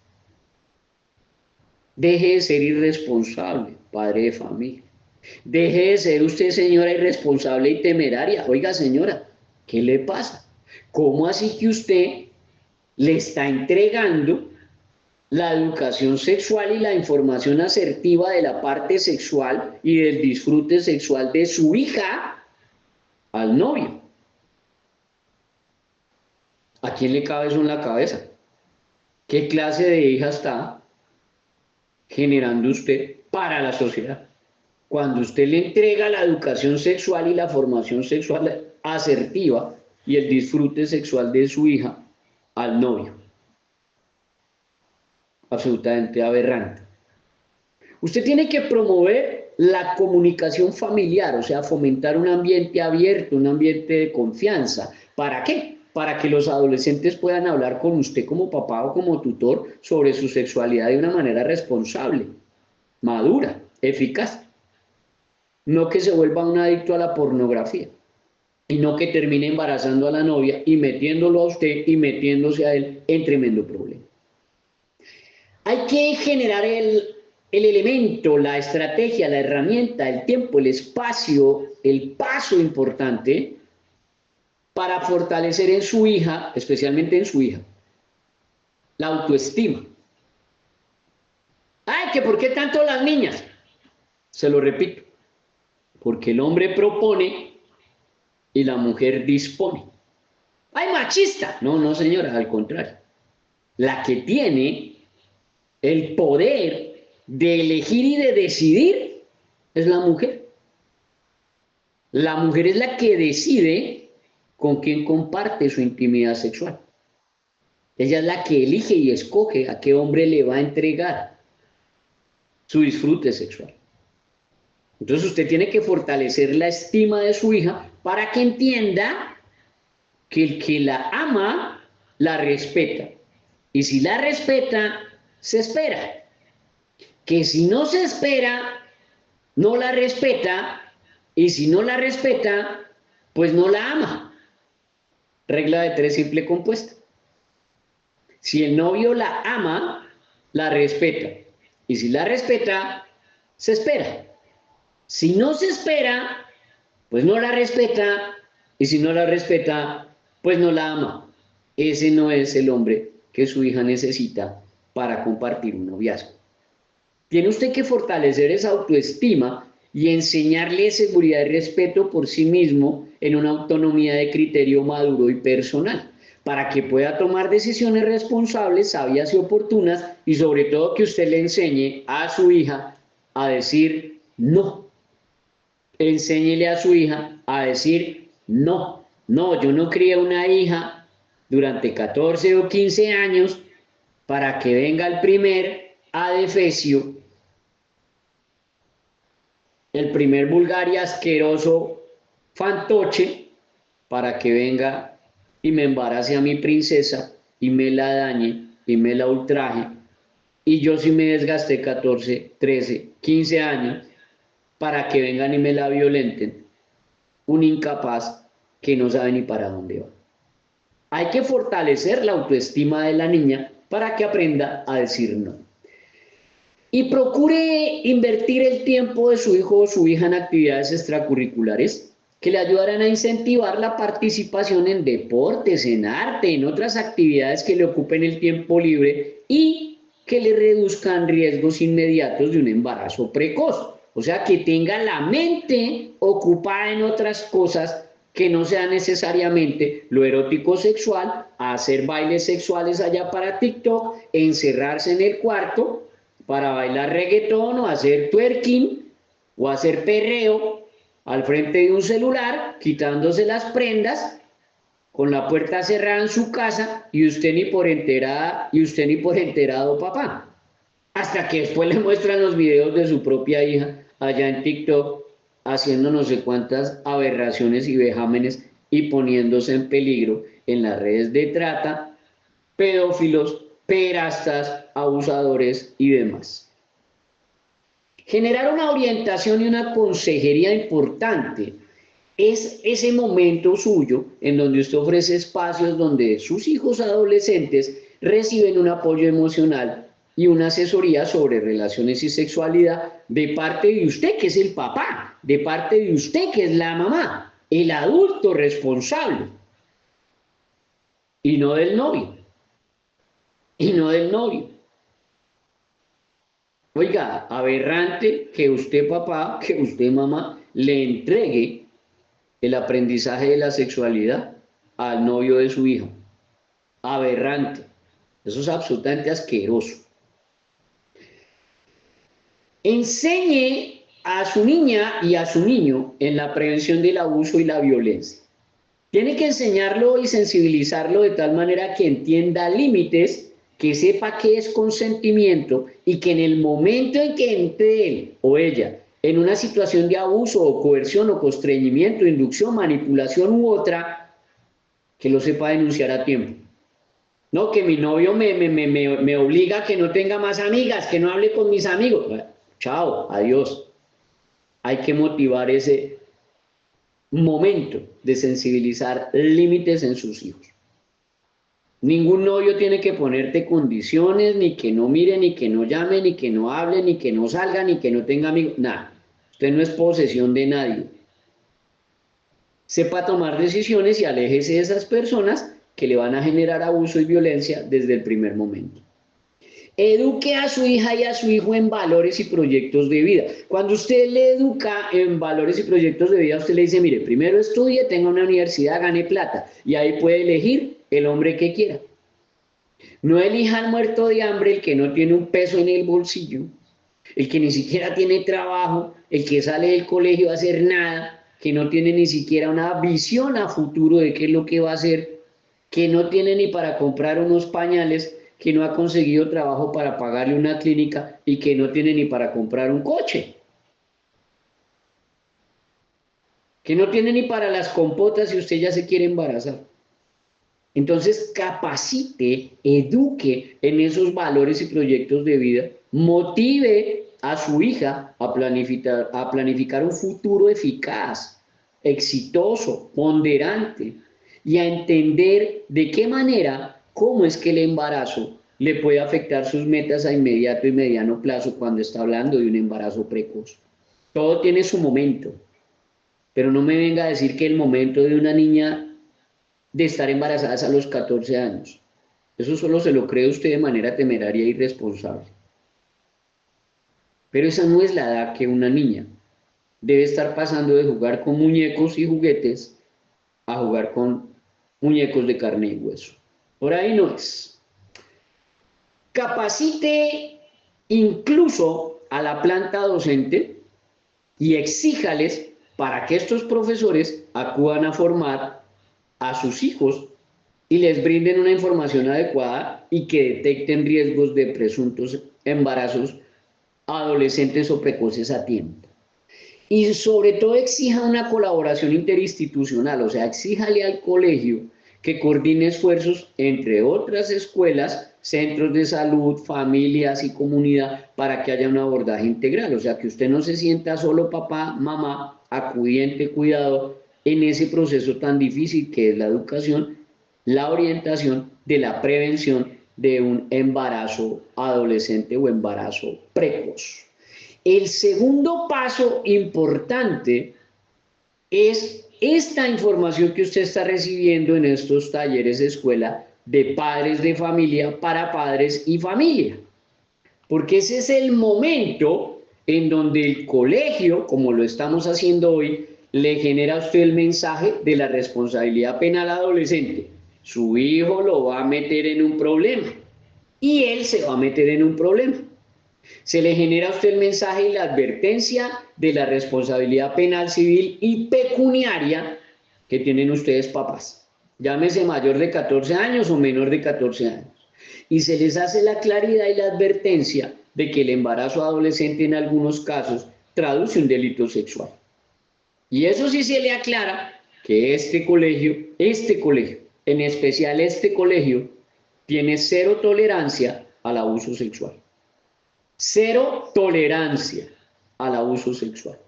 Deje de ser irresponsable, padre de familia. Deje de ser usted, señora, irresponsable y temeraria. Oiga, señora, ¿qué le pasa? ¿Cómo así que usted le está entregando la educación sexual y la información asertiva de la parte sexual y del disfrute sexual de su hija al novio? ¿A quién le cabe eso en la cabeza? ¿Qué clase de hija está generando usted para la sociedad? Cuando usted le entrega la educación sexual y la formación sexual asertiva y el disfrute sexual de su hija al novio. absolutamente aberrante. Usted tiene que promover la comunicación familiar, o sea, fomentar un ambiente abierto, un ambiente de confianza. ¿Para qué? Para que los adolescentes puedan hablar con usted como papá o como tutor sobre su sexualidad de una manera responsable, madura, eficaz. No que se vuelva un adicto a la pornografía y no que termine embarazando a la novia y metiéndolo a usted y metiéndose a él en tremendo problema. Hay que generar el elemento, la estrategia, la herramienta, el tiempo, el espacio, el paso importante para fortalecer en su hija, especialmente en su hija, la autoestima. Ay, que ¿por qué tanto las niñas? Se lo repito, porque el hombre propone y la mujer dispone. ¡Ay, machista! No, no, señora, al contrario. La que tiene el poder de elegir y de decidir es la mujer. La mujer es la que decide con quién comparte su intimidad sexual. Ella es la que elige y escoge a qué hombre le va a entregar su disfrute sexual. Entonces usted tiene que fortalecer la estima de su hija para que entienda que el que la ama, la respeta. Y si la respeta, se espera. Que si no se espera, no la respeta. Y si no la respeta, pues no la ama. Regla de 3 simple compuesta. Si el novio la ama, la respeta. Y si la respeta, se espera. Si no se espera, pues no la respeta. Y si no la respeta, pues no la ama. Ese no es el hombre que su hija necesita para compartir un noviazgo. Tiene usted que fortalecer esa autoestima y enseñarle seguridad y respeto por sí mismo en una autonomía de criterio maduro y personal, para que pueda tomar decisiones responsables, sabias y oportunas, y sobre todo que usted le enseñe a su hija a decir no. Enséñele a su hija a decir no. No, yo no crié una hija durante 14 o 15 años para que venga el primer adefesio, el primer vulgar y asqueroso fantoche, para que venga y me embarace a mi princesa y me la dañe y me la ultraje. Y yo sí me desgasté 14, 13, 15 años para que vengan y me la violenten. Un incapaz que no sabe ni para dónde va. Hay que fortalecer la autoestima de la niña para que aprenda a decir no. Y procure invertir el tiempo de su hijo o su hija en actividades extracurriculares que le ayudarán a incentivar la participación en deportes, en arte, en otras actividades que le ocupen el tiempo libre y que le reduzcan riesgos inmediatos de un embarazo precoz. O sea, que tenga la mente ocupada en otras cosas que no sea necesariamente lo erótico sexual, hacer bailes sexuales allá para TikTok, encerrarse en el cuarto para bailar reggaetón o hacer twerking o hacer perreo al frente de un celular, quitándose las prendas, con la puerta cerrada en su casa y usted ni por enterada y usted ni por enterado, papá. Hasta que después le muestran los videos de su propia hija allá en TikTok haciendo no sé cuántas aberraciones y vejámenes y poniéndose en peligro en las redes de trata, pedófilos, pederastas, abusadores y demás. Generar una orientación y una consejería importante es ese momento suyo en donde usted ofrece espacios donde sus hijos adolescentes reciben un apoyo emocional y una asesoría sobre relaciones y sexualidad de parte de usted, que es el papá, de parte de usted, que es la mamá, el adulto responsable, y no del novio, y no del novio. Oiga, aberrante que usted, papá, que usted, mamá, le entregue el aprendizaje de la sexualidad al novio de su hijo. Aberrante. Eso es absolutamente asqueroso. Enseñe a su niña y a su niño en la prevención del abuso y la violencia. Tiene que enseñarlo y sensibilizarlo de tal manera que entienda límites que sepa qué es consentimiento y que en el momento en que entre él o ella en una situación de abuso o coerción o constreñimiento, inducción, manipulación u otra, que lo sepa denunciar a tiempo. No, que mi novio me obliga a que no tenga más amigas, que no hable con mis amigos. Chao, adiós. Hay que motivar ese momento de sensibilizar límites en sus hijos. Ningún novio tiene que ponerte condiciones, ni que no mire, ni que no llame, ni que no hable, ni que no salga, ni que no tenga amigos. Nada. Usted no es posesión de nadie. Sepa tomar decisiones y aléjese de esas personas que le van a generar abuso y violencia desde el primer momento. Eduque a su hija y a su hijo en valores y proyectos de vida. Cuando usted le educa en valores y proyectos de vida, usted le dice, mire, primero estudie, tenga una universidad, gane plata, y ahí puede elegir el hombre que quiera. No elija al muerto de hambre, el que no tiene un peso en el bolsillo, el que ni siquiera tiene trabajo, el que sale del colegio a hacer nada, que no tiene ni siquiera una visión a futuro de qué es lo que va a hacer, que no tiene ni para comprar unos pañales, que no ha conseguido trabajo para pagarle una clínica y que no tiene ni para comprar un coche, que no tiene ni para las compotas si usted ya se quiere embarazar. Entonces, capacite, eduque en esos valores y proyectos de vida, motive a su hija a planificar un futuro eficaz, exitoso, ponderante, y a entender de qué manera, cómo es que el embarazo le puede afectar sus metas a inmediato y mediano plazo cuando está hablando de un embarazo precoz. Todo tiene su momento, pero no me venga a decir que el momento de una niña de estar embarazadas a los 14 años. Eso solo se lo cree usted de manera temeraria e irresponsable. Pero esa no es la edad que una niña debe estar pasando de jugar con muñecos y juguetes a jugar con muñecos de carne y hueso. Por ahí no es. Capacite incluso a la planta docente y exíjales para que estos profesores acudan a formar a sus hijos y les brinden una información adecuada y que detecten riesgos de presuntos embarazos adolescentes o precoces a tiempo. Y sobre todo exija una colaboración interinstitucional, o sea, exíjale al colegio que coordine esfuerzos entre otras escuelas, centros de salud, familias y comunidad para que haya un abordaje integral, o sea, que usted no se sienta solo papá, mamá, acudiente, cuidado en ese proceso tan difícil que es la educación, la orientación de la prevención de un embarazo adolescente o embarazo precoz. El segundo paso importante es esta información que usted está recibiendo en estos talleres de escuela de padres de familia para padres y familia. Porque ese es el momento en donde el colegio, como lo estamos haciendo hoy, le genera a usted el mensaje de la responsabilidad penal adolescente. Su hijo lo va a meter en un problema y él se va a meter en un problema. Se le genera a usted el mensaje y la advertencia de la responsabilidad penal civil y pecuniaria que tienen ustedes papás. Llámese mayor de 14 años o menor de 14 años. Y se les hace la claridad y la advertencia de que el embarazo adolescente en algunos casos traduce un delito sexual. Y eso sí se le aclara que este colegio, en especial este colegio, tiene cero tolerancia al abuso sexual. Cero tolerancia al abuso sexual.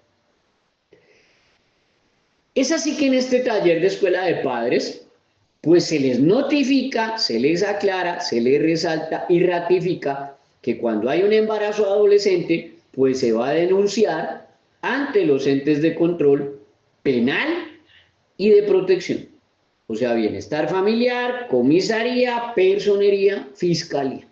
Es así que en este taller de escuela de padres, pues se les notifica, se les aclara, se les resalta y ratifica que cuando hay un embarazo adolescente, pues se va a denunciar ante los entes de control penal y de protección. O sea, bienestar familiar, comisaría, personería, fiscalía.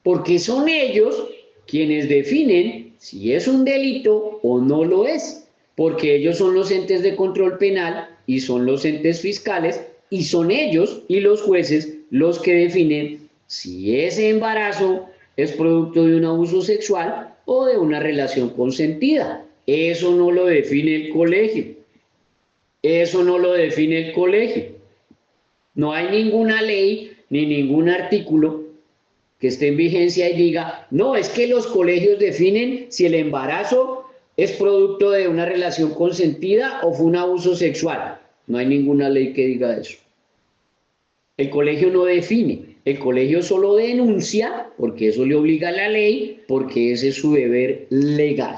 Porque son ellos quienes definen si es un delito o no lo es, porque ellos son los entes de control penal y son los entes fiscales y son ellos y los jueces los que definen si ese embarazo es producto de un abuso sexual o de una relación consentida. Eso no lo define el colegio. Eso no lo define el colegio. No hay ninguna ley ni ningún artículo que esté en vigencia y diga, no, es que los colegios definen si el embarazo es producto de una relación consentida o fue un abuso sexual. No hay ninguna ley que diga eso. El colegio no define, el colegio solo denuncia, porque eso le obliga a la ley, porque ese es su deber legal.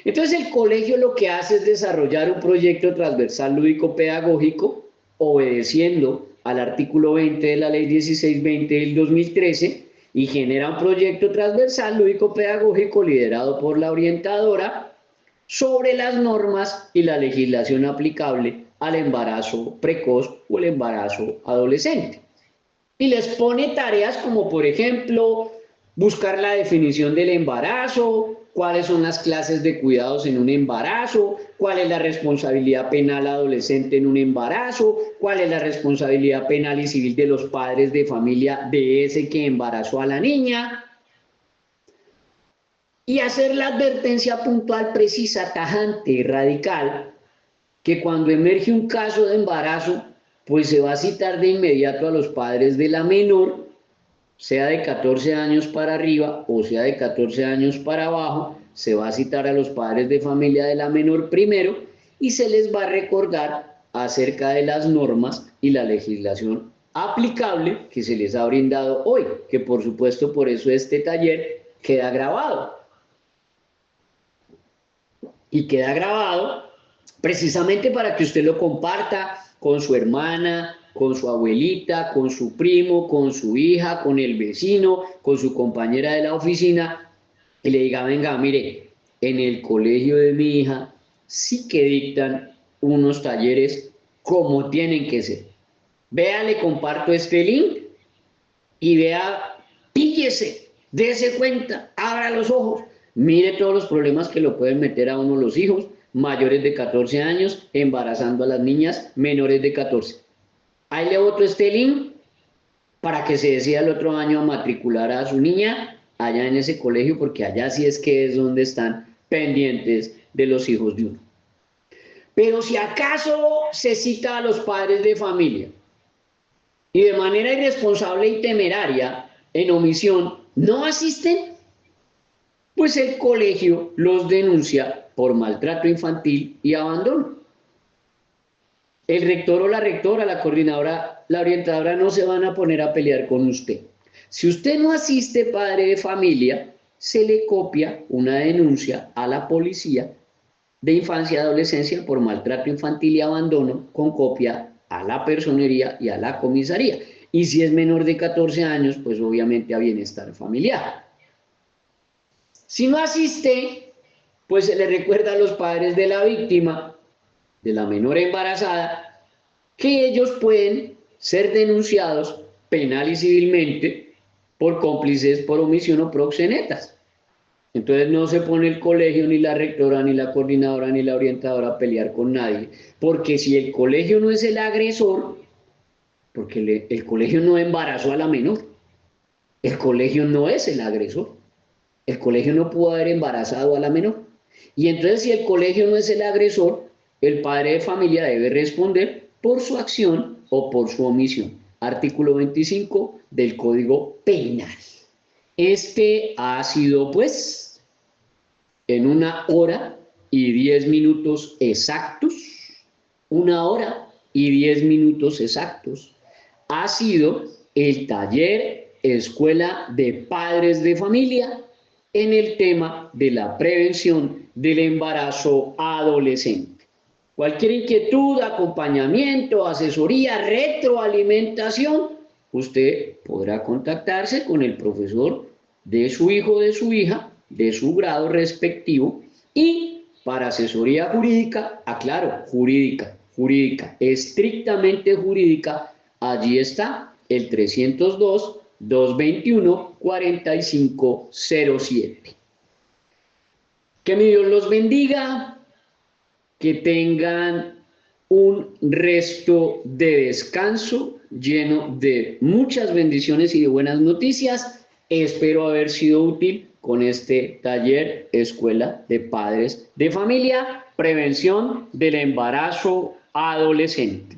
Entonces el colegio lo que hace es desarrollar un proyecto transversal lúdico-pedagógico, obedeciendo al artículo 20 de la ley 1620 del 2013, y genera un proyecto transversal lúdico-pedagógico liderado por la orientadora sobre las normas y la legislación aplicable al embarazo precoz o el embarazo adolescente. Y les pone tareas como, por ejemplo, buscar la definición del embarazo, cuáles son las clases de cuidados en un embarazo, cuál es la responsabilidad penal adolescente en un embarazo, cuál es la responsabilidad penal y civil de los padres de familia de ese que embarazó a la niña, y hacer la advertencia puntual, precisa, tajante, radical, que cuando emerge un caso de embarazo, pues se va a citar de inmediato a los padres de la menor, sea de 14 años para arriba o sea de 14 años para abajo, se va a citar a los padres de familia de la menor primero y se les va a recordar acerca de las normas y la legislación aplicable que se les ha brindado hoy, que por supuesto por eso este taller queda grabado. Y queda grabado precisamente para que usted lo comparta con su hermana, con su abuelita, con su primo, con su hija, con el vecino, con su compañera de la oficina, y le diga, venga, mire, en el colegio de mi hija sí que dictan unos talleres como tienen que ser. Vea, le comparto este link y vea, píllese, dése cuenta, abra los ojos, mire todos los problemas que lo pueden meter a uno los hijos mayores de 14 años, embarazando a las niñas menores de 14. Ahí le boto este link para que se decida el otro año a matricular a su niña allá en ese colegio, porque allá sí es que es donde están pendientes de los hijos de uno. Pero si acaso se cita a los padres de familia y de manera irresponsable y temeraria, en omisión, no asisten, pues el colegio los denuncia por maltrato infantil y abandono. El rector o la rectora, la coordinadora, la orientadora no se van a poner a pelear con usted. Si usted no asiste, padre de familia, se le copia una denuncia a la policía de infancia y adolescencia por maltrato infantil y abandono, con copia a la personería y a la comisaría. Y si es menor de 14 años, pues obviamente a bienestar familiar. Si no asiste, pues se le recuerda a los padres de la víctima, de la menor embarazada, que ellos pueden ser denunciados penal y civilmente por cómplices por omisión o proxenetas. Entonces no se pone el colegio, ni la rectora, ni la coordinadora, ni la orientadora a pelear con nadie, porque si el colegio no es el agresor, porque el colegio no embarazó a la menor, el colegio no es el agresor, el colegio no pudo haber embarazado a la menor. Y entonces si el colegio no es el agresor, el padre de familia debe responder por su acción o por su omisión. Artículo 25 del Código Penal. Este ha sido, pues, en 1 hora y 10 minutos exactos, 1 hora y 10 minutos exactos, ha sido el taller Escuela de Padres de Familia en el tema de la prevención del embarazo adolescente. Cualquier inquietud, acompañamiento, asesoría, retroalimentación, usted podrá contactarse con el profesor de su hijo o de su hija, de su grado respectivo, y para asesoría jurídica, aclaro, jurídica, estrictamente jurídica, allí está el 302-221-4507. Que mi Dios los bendiga, que tengan un resto de descanso lleno de muchas bendiciones y de buenas noticias. Espero haber sido útil con este taller Escuela de Padres de Familia, Prevención del Embarazo Adolescente.